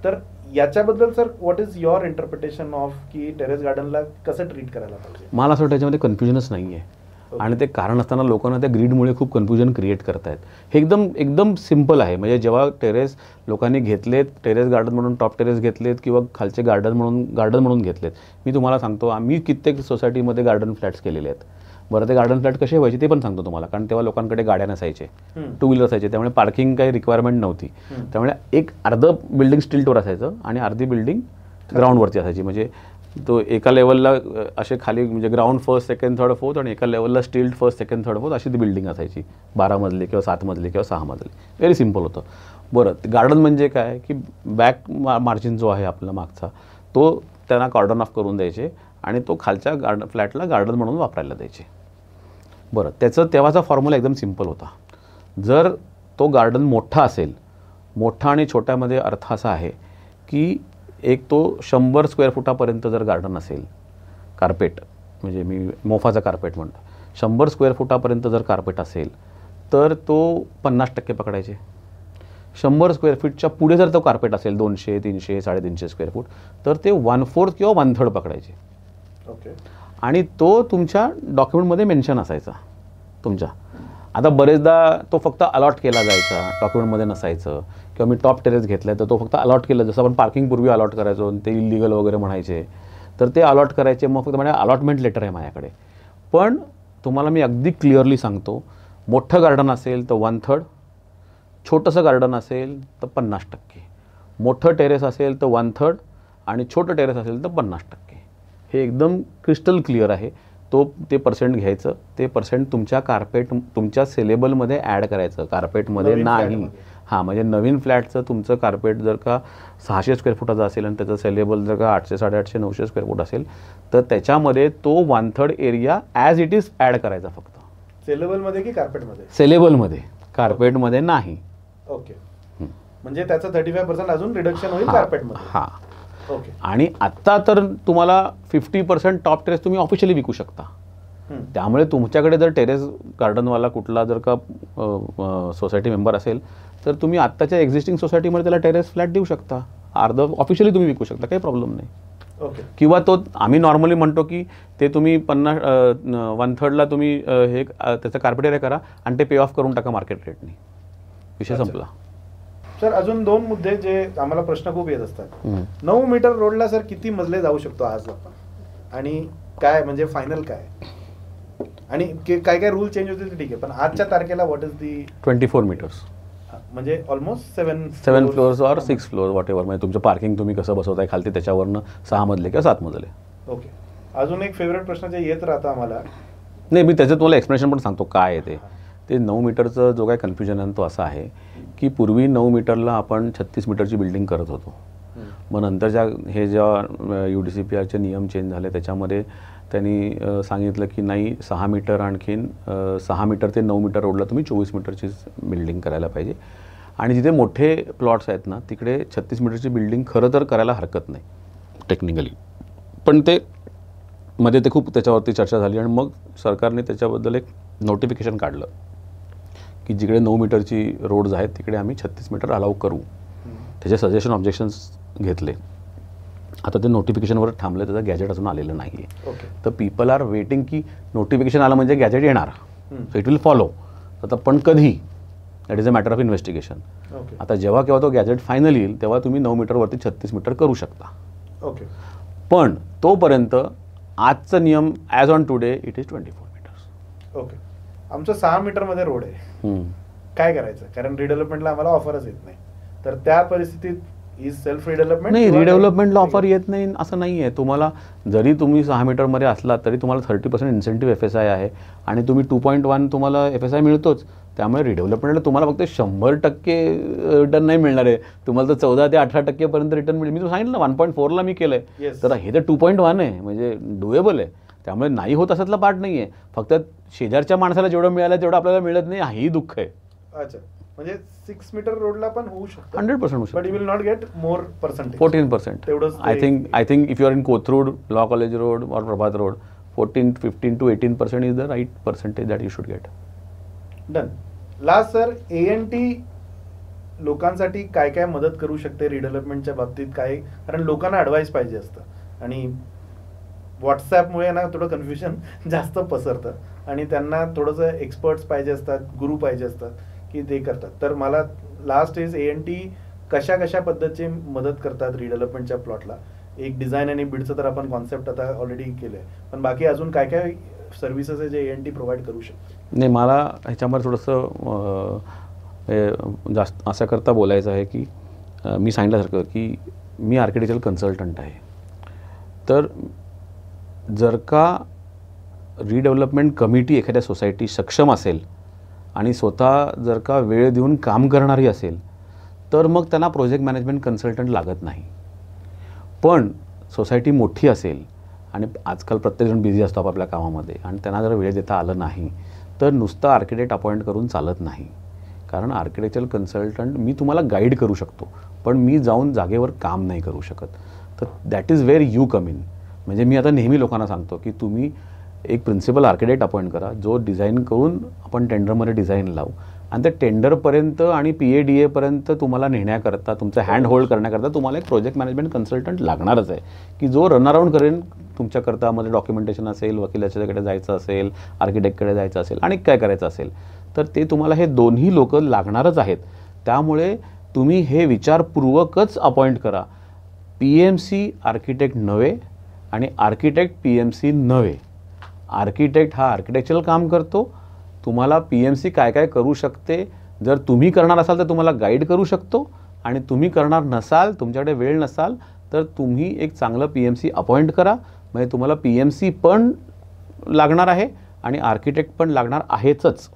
तर याच्याबद्दल sir what is your interpretation of की टेरेस गार्डनला कसं ट्रीट करायला पाहिजे? मला असं वाटतं त्याच्यामध्ये कन्फ्युजनच नाही आहे आणि ते कारण असताना लोकांना त्या ग्रीडमुळे खूप कन्फ्युजन क्रिएट करतायत. हे एकदम सिम्पल आहे. म्हणजे जेव्हा टेरेस लोकांनी घेतलेत, टेरेस गार्डन म्हणून टॉप टेरेस घेतलेत किंवा खालचे गार्डन म्हणून घेतलेत, मी तुम्हाला सांगतो आम्ही कित्येक सोसायटीमध्ये गार्डन फ्लॅट्स केलेले आहेत. बरं, ते गार्डन फ्लॅट कसे व्हायचे ते पण सांगतो तुम्हाला. कारण तेव्हा लोकांकडे गाड्या नसायचे, 2 व्हीलर असायचे, त्यामुळे पार्किंग काही रिक्वायरमेंट नव्हती. त्यामुळे एक अर्धं बिल्डिंग स्टिल्टवर असायचं आणि अर्धी बिल्डिंग ग्राउंडवरती असायची. म्हणजे तो एका लेवलला असे खाली म्हणजे ground first second third fourth आणि एका लेवलला स्टिल्ट फर्स्ट सेकंड थर्ड फोर्थ अशी ती बिल्डिंग असायची. 12 मजली किंवा 7 मजली किंवा 6 मजली. व्हेरी सिम्पल होतं. बरं, गार्डन म्हणजे काय की बॅक मार्जिन जो आहे आपला मागचा तो त्यांना कॉर्डन ऑफ करून द्यायचे आणि तो खालच्या फ्लॅटला गार्डन म्हणून वापरायला द्यायचे. बरं, त्याचं तेव्हाचा फॉर्म्युला एकदम सिम्पल होता. जर तो गार्डन मोठा असेल, मोठा आणि छोट्यामध्ये अर्थ असा आहे की एक तो 100 स्क्वेअर फुटापर्यंत जर गार्डन असेल, कार्पेट म्हणजे मी मोफाचा कार्पेट म्हणतो, 100 स्क्वेअर फुटापर्यंत जर कार्पेट असेल तर तो 50% पकडायचे. 100 स्क्वेअर फीटच्या पुढे जर तो कार्पेट असेल 200, 300, 350 स्क्वेअर फूट तर ते 1/4 किंवा 1/3 पकडायचे. ओके, आणि तो तुमच्या डॉक्युमेंटमध्ये मेन्शन असायचा तुमच्या. आता बरेचदा तो फक्त अलॉट केला जायचा, डॉक्युमेंटमध्ये नसायचं. किंवा मी टॉप टेरेस घेतलं तर तो फक्त अलॉट केलं, जसं आपण पार्किंग पूर्वी अलॉट करायचो ते इलिगल वगैरे म्हणायचे, तर ते अलॉट करायचे. मग फक्त म्हणजे अलॉटमेंट लेटर आहे माझ्याकडे. पण तुम्हाला मी अगदी क्लिअरली सांगतो, मोठं गार्डन असेल तर 1/3, छोटंसं गार्डन असेल तर 50%, मोठं टेरेस असेल तर 1/3 आणि छोटं टेरेस असेल तर 50%. हे एकदम क्रिस्टल क्लिअर आहे. ते पर्सेंट घ्यायचं, ते पर्सेंट तुमच्या सेलेबलमध्ये ॲड करायचं, कार्पेटमध्ये नाही. हां, म्हणजे नवीन फ्लॅटचं तुमचं कार्पेट जर का 600 स्क्वेअर फुटाचा असेल आणि त्याचं सेलेबल जर का 800, 850, 900 स्क्वेअर फूट असेल तर त्याच्यामध्ये तो 1/3 area as it is add करायचा फक्त. सेलेबलमध्ये की कार्पेटमध्ये? सेलेबलमध्ये, कार्पेटमध्ये नाही. ओके, म्हणजे त्याचं 35% अजून रिडक्शन होईल कार्पेटमध्ये. हां, ओके. आणि आत्ता तर तुम्हाला 50% टॉप टेरेस तुम्ही ऑफिशियली विकू शकता. त्यामुळे तुमच्याकडे जर टेरेस गार्डनवाला कुठला जर का सोसायटी मेंबर असेल तर तुम्ही आत्ताच्या एक्झिस्टिंग सोसायटीमध्ये त्याला टेरेस फ्लॅट देऊ शकता, अर्धं ऑफिशियली तुम्ही विकू शकता, काही प्रॉब्लेम नाही. ओके. किंवा तो आम्ही नॉर्मली म्हणतो की ते तुम्ही 1/3ला तुम्ही हे त्याचं कार्पेट एरिया करा आणि ते पे ऑफ करून टाका मार्केट रेटनी, विषय संपला. सर अजून 2 मुद्दे जे आम्हाला प्रश्न खूप येत असतात. 9 मीटर रोडला सर किती मजले जाऊ शकतो आज आपण, आणि काय म्हणजे फायनल काय, आणि काय काय रूल चेंज होतील ठीक आहे, पण आजच्या तारखेला व्हॉट इज दी 24 मीटर्स, म्हणजे ऑलमोस्ट 7 फ्लोअर्स और 6 फ्लोअर वॉट एव्हर. म्हणजे तुमचं पार्किंग तुम्ही कसं बसवताय खालती त्याच्यावरनं 6 मजले किंवा 7 मजले. ओके. अजून एक फेवरेट प्रश्न जे येत राहतं आम्हाला, नाही मी त्याचं तुम्हाला एक्सप्लेनेशन पण सांगतो काय आहे ते 9 मीटरचं जो काय कन्फ्युजन आहे तो असा आहे की पूर्वी 9 मीटरला आपण 36 मीटरची बिल्डिंग करत होतो. मग नंतर जेव्हा UDCPRचे नियम चेंज झाले त्याच्यामध्ये त्यांनी सांगितलं की नाही 6 मीटर आणखीन 6 मीटर ते 9 मीटर रोडला तुम्ही 24 मीटरचीच बिल्डिंग करायला पाहिजे. आणि जिथे मोठे प्लॉट्स आहेत ना तिकडे 36 मीटरची बिल्डिंग खरं तर करायला हरकत नाही टेक्निकली, पण मध्ये खूप त्याच्यावरती चर्चा झाली आणि मग सरकारने त्याच्याबद्दल एक नोटिफिकेशन काढलं की जिकडे 9 मीटरची रोड्स आहेत तिकडे आम्ही 36 मीटर अलाउ करू. त्याचे सजेशन ऑब्जेक्शन्स घेतले. आता ते नोटिफिकेशनवर थांबलं, त्याचं गॅजेट अजून आलेलं नाही आहे. तर पीपल आर वेटिंग की नोटिफिकेशन आलं म्हणजे गॅजेट येणार, सो इट विल फॉलो. आता पण कधी, that is a matter of investigation. आता जेव्हा केव्हा तो गॅजेट फायनल येईल तेव्हा तुम्ही 9 मीटरवरती 36 मीटर करू शकता. ओके. पण तोपर्यंत आजचा नियम as on today it is 24 metres. Okay. आमचं 6 मीटरमध्ये रोड आहे, काय करायचं, कारण रिडेव्हलपमेंटला आम्हाला ऑफरच येत नाही, तर त्या परिस्थितीत सेल्फ रिडेव्हलपमेंट नाही, रिडेव्हलपमेंटला ऑफर येत नाही असं नाही आहे. तुम्हाला जरी तुम्ही 6 मीटरमध्ये असलात तरी तुम्हाला 30% इन्सेंटिव्ह FSI आहे आणि तुम्ही 2.1 तुम्हाला FSI मिळतोच. त्यामुळे रिडेव्हलपमेंटला तुम्हाला फक्त 100% रिटर्न नाही मिळणार आहे, तुम्हाला तर 14 ते 18% रिटर्न मिळेल. मी तुम्हाला सांगितलं ना 1.4ला मी केलं आहे, तर हे तर 2.1 आहे, म्हणजे डुएबल आहे. त्यामुळे नाही होत असातला पार्ट नाही आहे, फक्त शेजारच्या माणसाला जेवढं मिळालं तेवढं आपल्याला मिळत नाही, हाही दुःख आहे. अच्छा, म्हणजे 6 मीटर रोडला पण होऊ शकतं 100% होऊ शकतं, but you will not get more percentage. 14%. तेवढंच I think if you are in Kothrud, law college road और Prabhat road, 15 to 18% is the right percentage that you should get. Done. Last sir, ANT लोकांसाठी काय काय मदत करू शकते रिडेव्हलपमेंटच्या बाबतीत, काय, कारण लोकांना ॲडवाईस पाहिजे असतं आणि व्हॉट्सॲपमुळे ना थोडं कन्फ्युजन जास्त पसरतं आणि त्यांना थोडंसं एक्सपर्ट्स पाहिजे असतात, गुरु पाहिजे असतात की ते करतात. तर मला लास्ट इज ANT कशा कशा पद्धतीची मदत करतात रिडेव्हलपमेंटच्या प्लॉटला. एक डिझाईन आणि बिडचं तर आपण कॉन्सेप्ट आता ऑलरेडी केलं आहे, पण बाकी अजून काय काय सर्व्हिसेस आहे जे ANT प्रोव्हाइड करू शकतो. नाही, मला ह्याच्यामध्ये थोडंसं जास्त असं करता बोलायचं आहे की मी सांगितल्यासारखं की मी आर्किटेक्चरल कन्सल्टंट आहे. तर जर का रिडेव्हलपमेंट कमिटी एखाद्या सोसायटी सक्षम असेल आणि स्वतः जर का वेळ देऊन काम करणारी असेल तर मग त्यांना प्रोजेक्ट मॅनेजमेंट कन्सल्टंट लागत नाही. पण सोसायटी मोठी असेल आणि आजकाल प्रत्येकजण बिझी असतो आपापल्या कामामध्ये आणि त्यांना जर वेळ देता आलं नाही तर नुसतं आर्किटेक्ट अपॉइंट करून चालत नाही. कारण आर्किटेक्चरल कन्सल्टंट मी तुम्हाला गाईड करू शकतो, पण मी जाऊन जागेवर काम नाही करू शकत. तर that is where you come in. म्हणजे मी आता नेहमी लोकांना सांगतो की तुम्ही एक प्रिन्सिपल आर्किटेक्ट अपॉइंट करा जो डिझाईन करून आपण टेंडरमध्ये डिझाईन लावू आणि त्या टेंडरपर्यंत आणि PADAपर्यंत तुम्हाला नेण्याकरता, तुमचं हँड होल्ड करण्याकरता तुम्हाला एक प्रोजेक्ट मॅनेजमेंट कन्सल्टंट लागणारच आहे की जो रन अराउंड करेन तुमच्याकरता. मध्ये डॉक्युमेंटेशन असेल, वकिलाच्याकडे जायचं असेल, आर्किटेक्टकडे जायचं असेल आणि काय करायचं असेल तर ते तुम्हाला हे दोन्ही लोक लागणारच आहेत. त्यामुळे तुम्ही हे विचारपूर्वकच अपॉइंट करा. PMC आर्किटेक्ट नव्हे आणि आर्किटेक्ट PMC नव्हे आर्किटेक्ट हा आर्किटेक्चरल काम करतो. तुम्हाला PMC काय काय करू शकते, जर तुम्ही करणार असाल तर तुम्हाला गाईड करू शकतो, आणि तुम्ही करणार नसाल, तुमच्याकडे वेळ नसाल, तर तुम्ही एक चांगलं PMC अपॉइंट करा. म्हणजे तुम्हाला PMC पण लागणार आहे आणि आर्किटेक्ट पण लागणार आहेतच,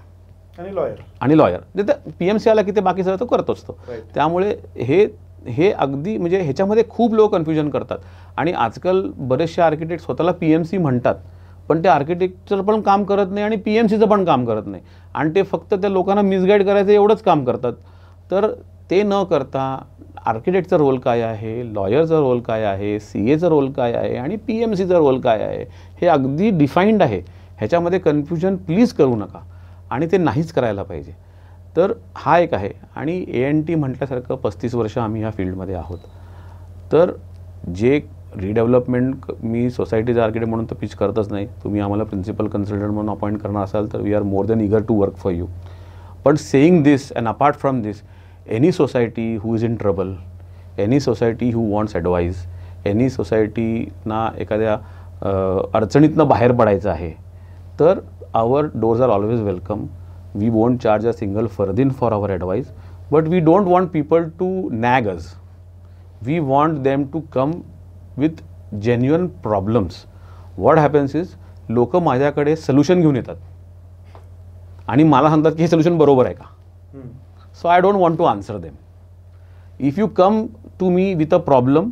आणि लॉयर. तिथे PMC आला की ते बाकी सगळं तो करतोच तो. त्यामुळे हे अगदी म्हणजे ह्याच्यामध्ये खूप लोक कन्फ्युजन करतात. आणि आजकाल बरेचसे आर्किटेक्ट स्वतःला PMC म्हणतात, पण ते आर्किटेक्चर पण काम करत नाही आणि PMCचं पण काम करत नाही, आणि ते फक्त त्या लोकांना मिसगाईड करायचं एवढंच काम करतात. तर ते न करता आर्किटेक्टचा रोल काय आहे, लॉयरचा रोल काय आहे, CAचा रोल काय आहे, आणि PMCचा रोल काय आहे, हे अगदी डिफाईंड आहे. ह्याच्यामध्ये कन्फ्युजन प्लीज करू नका, आणि ते नाहीच करायला पाहिजे. तर हा एक आहे. आणि ANT म्हटल्यासारखं 35 वर्ष आम्ही ह्या फील्डमध्ये आहोत. तर जे रिडेव्हलपमेंट मी सोसायटीचा आर्किटेक्ट म्हणून तर पिच करतच नाही. तुम्ही आम्हाला प्रिन्सिपल कन्सल्टंट म्हणून अपॉइंट करणार असाल तर we are more than eager to work for you. पण saying this and apart from this, any society who is in trouble, any society who wants advice, any सोसायटीना एखाद्या अडचणीतनं बाहेर पडायचं आहे, तर our doors are always welcome. We won't charge a single farthing for our advice, but we don't want people to nag us. We want them to come with genuine problems. What happens is, लोक माझ्याकडे solution घेऊन येतात आणि मला सांगतात की हे solution बरोबर आहे का. So I don't want to answer them. If you come to me with a problem,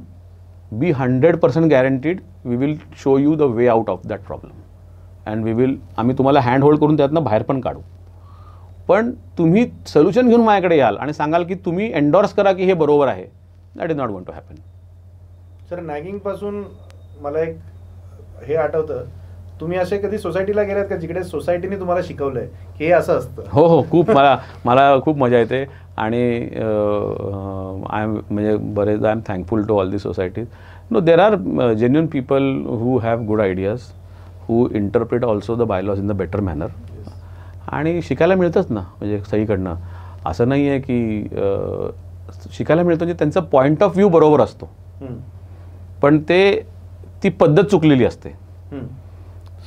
be 100% guaranteed we will show you the way out of that problem, and आम्ही तुम्हाला हँड होल्ड करून त्यातनं बाहेर पण काढू. पण तुम्ही सोल्युशन घेऊन माझ्याकडे याल आणि सांगाल की तुम्ही एन्डॉर्स करा की हे बरोबर आहे, that is not going to happen. Sir, नॅगिंगपासून मला एक हे आठवतं, तुम्ही असे कधी सोसायटीला गेलात का जिकडे सोसायटीने तुम्हाला शिकवलंय की हे असं असतं? हो, खूप. मला खूप मजा येते. आणि म्हणजे बरेचदा I am thankful to all the societies. No, there are genuine people who have good ideas, who interpret also the bylaws in the better manner. आणि शिकायला मिळतंच ना, म्हणजे सगळीकडनं. असं नाही आहे की शिकायला मिळतं, म्हणजे त्यांचा पॉईंट ऑफ व्ह्यू बरोबर असतो, पण ती पद्धत चुकलेली असते.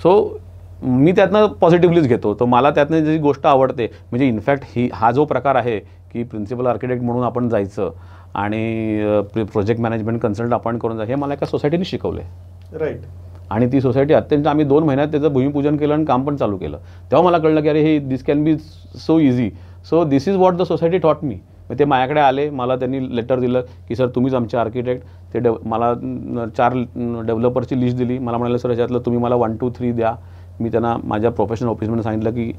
सो मी त्यातनं पॉझिटिव्हलीच घेतो. तर मला त्यातनं जी गोष्ट आवडते, म्हणजे इनफॅक्ट हा जो प्रकार आहे की प्रिन्सिपल आर्किटेक्ट म्हणून आपण जायचं आणि प्रोजेक्ट मॅनेजमेंट कन्सल्टंट अपॉइंट करून जायचं, हे मला एका सोसायटीने शिकवलं आहे. राईट. आणि ती सोसायटी अत्यंत, आम्ही 2 महिन्यात त्याचं भूमिपूजन केलं आणि काम पण चालू केलं. तेव्हा मला कळलं की अरे हे this can be so easy. So this is what the society taught me. ते माझ्याकडे आले, मला त्यांनी लेटर दिलं की सर तुम्हीच आमचे आर्किटेक्ट. ते मला 4 डेव्हलपरची लिस्ट दिली. मला म्हणाले सर ह्याच्यातलं तुम्ही मला 1, 2, 3 द्या. मी त्यांना माझ्या प्रोफेशनल ऑफिसमध्ये सांगितलं की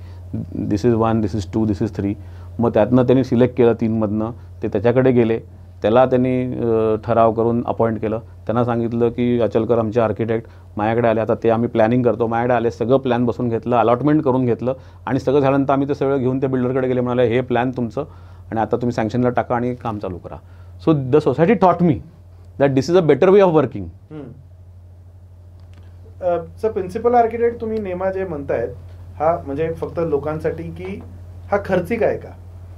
this is 1, this is 2, this is 3. मग त्यातनं त्यांनी सिलेक्ट केलं 3मधनं. ते त्याच्याकडे गेले, त्याला त्यांनी ठराव करून अपॉइंट केलं. त्यांना सांगितलं की अचलकर आमचे आर्किटेक्ट माझ्याकडे आले, आता ते आम्ही प्लॅनिंग करतो. माझ्याकडे आले, सगळं प्लॅन बसून घेतलं, अलॉटमेंट करून घेतलं, आणि सगळं झाल्यानंतर आम्ही ते सगळं घेऊन त्या बिल्डरकडे गेले. म्हणाले हे प्लॅन तुमचं, आणि आता तुम्ही सँक्शनला टाका आणि काम चालू करा. So the society taught me that this is a better way of working. Sir, principal architect तुम्ही नेमा जे म्हणतायत, हा म्हणजे फक्त लोकांसाठी की हा खर्चिक आहे का?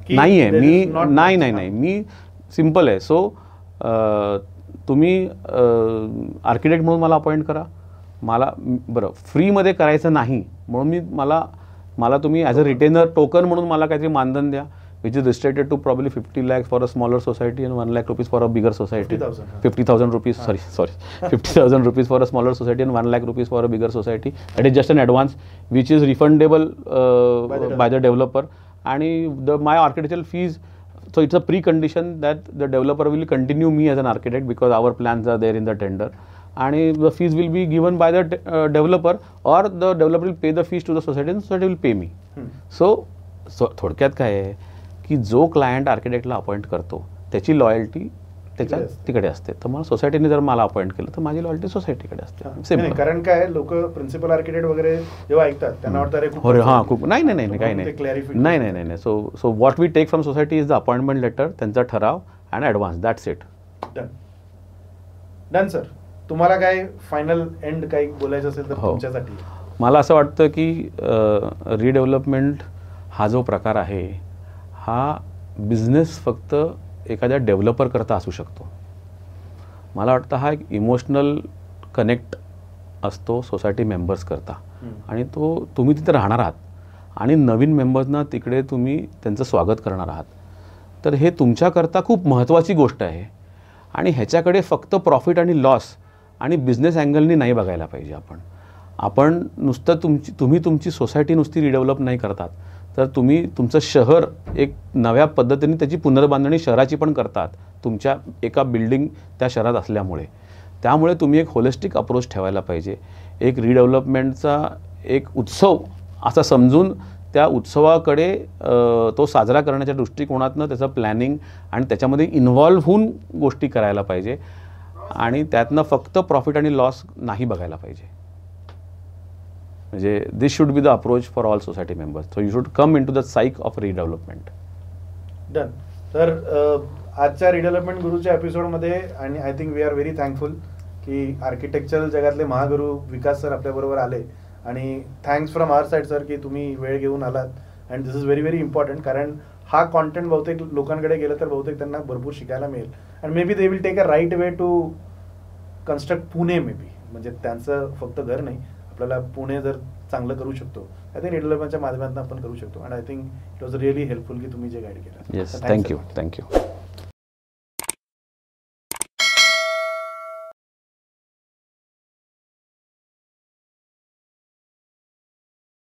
नाही आहे. मी सिम्पल आहे. सो तुम्ही आर्किटेक्ट म्हणून मला अपॉइंट करा. मला बरं फ्रीमध्ये करायचं नाही म्हणून मला तुम्ही ॲज अ रिटेनर टोकन म्हणून मला काहीतरी मानधन द्या, which is restricted to probably 50 lakhs for a smaller society and 1 lakh rupees for a bigger society. 50,000 rupees, sorry 50,000 rupees for a smaller society and 1 lakh rupees for a bigger society. That is just an advance which is refundable by the developer. And my architectural fees, so it's a precondition that the developer will continue me as an architect because our plans are there in the tender, and the fees will be given by the developer, or the developer will pay the fees to the society and society will pay me. So थोडक्यात काय आहे की जो client आर्किटेक्टला appoint करतो त्याची loyalty त्याच्या तिकडे असते. तर मला सोसायटीने जर मला अपॉइंट केलं तर माझी लॉयल्टी सोसायटीकडे असते. सिम्पल. कारण काय लोक प्रिन्सिपल आर्किटेक्ट वगैरे जेव्हा ऐकतात त्यांना वाटतं खूप नाही काही नाही. So what we take from society is the appointment letter, त्यांचा ठराव and advance, that's it. Done sir. तुम्हाला काय फायनल एंड काही बोलायचं असेल तर तुमच्यासाठी? मला असं वाटतं की रिडेव्हलपमेंट हा जो प्रकार आहे हा बिझनेस फक्त एखाद्या डेव्हलपर करता असू शकतो. मला वाटतं हा एक इमोशनल कनेक्ट असतो सोसायटी मेंबर्स करता. आणि तुम्ही तिथे राहणार आहात आणि नवीन मेंबर्सना तिकडे तुम्ही त्यांचं स्वागत करणार आहात, तर हे तुमच्याकरता खूप महत्त्वाची गोष्ट आहे. आणि ह्याच्याकडे फक्त प्रॉफिट आणि लॉस आणि बिझनेस अँगलनी नाही बघायला पाहिजे. आपण नुसतं तुम्ही तुमची सोसायटी नुसती रिडेव्हलप नाही करतात, तर तुम्ही तुमचं शहर एक नव्या पद्धतीने त्याची पुनर्बांधणी शहराची पण करतात, तुमच्या एका बिल्डिंग त्या शहरात असल्यामुळे. त्यामुळे तुम्ही एक होलिस्टिक अप्रोच ठेवायला पाहिजे. एक रिडेव्हलपमेंटचा एक उत्सव असा समजून त्या उत्सवाकडे तो साजरा करण्याच्या दृष्टिकोनातनं त्याचं प्लॅनिंग आणि त्याच्यामध्ये इन्व्हॉल्व्ह होऊन गोष्टी करायला पाहिजे आणि त्यातनं फक्त प्रॉफिट आणि लॉस नाही बघायला पाहिजे. म्हणजे this should be the approach for all society members. So you should come in to the psyche of redevelopment. Done. तर आजच्या रिडेव्हलपमेंट गुरुच्या एपिसोडमध्ये आणि I think we are very thankful की आर्किटेक्चरल जगातले महागुरू विकास सर आपल्याबरोबर आले. आणि thanks from our side sir की तुम्ही वेळ घेऊन आलात. And this is very very important, कारण हा कॉन्टेंट बहुतेक लोकांकडे गेलं तर बहुतेक त्यांना भरपूर शिकायला मिळेल. And may be they will take a right way to construct Pune. May be म्हणजे त्यांचं फक्त घर नाही, आपल्याला पुणे जर चांगलं करू शकतो आय थिंक रिडेव्हलपमेंटच्या माध्यमातून आपण करू शकतो. And I think it was really helpful की तुम्ही जे गाईड केलं. Yes, thank you.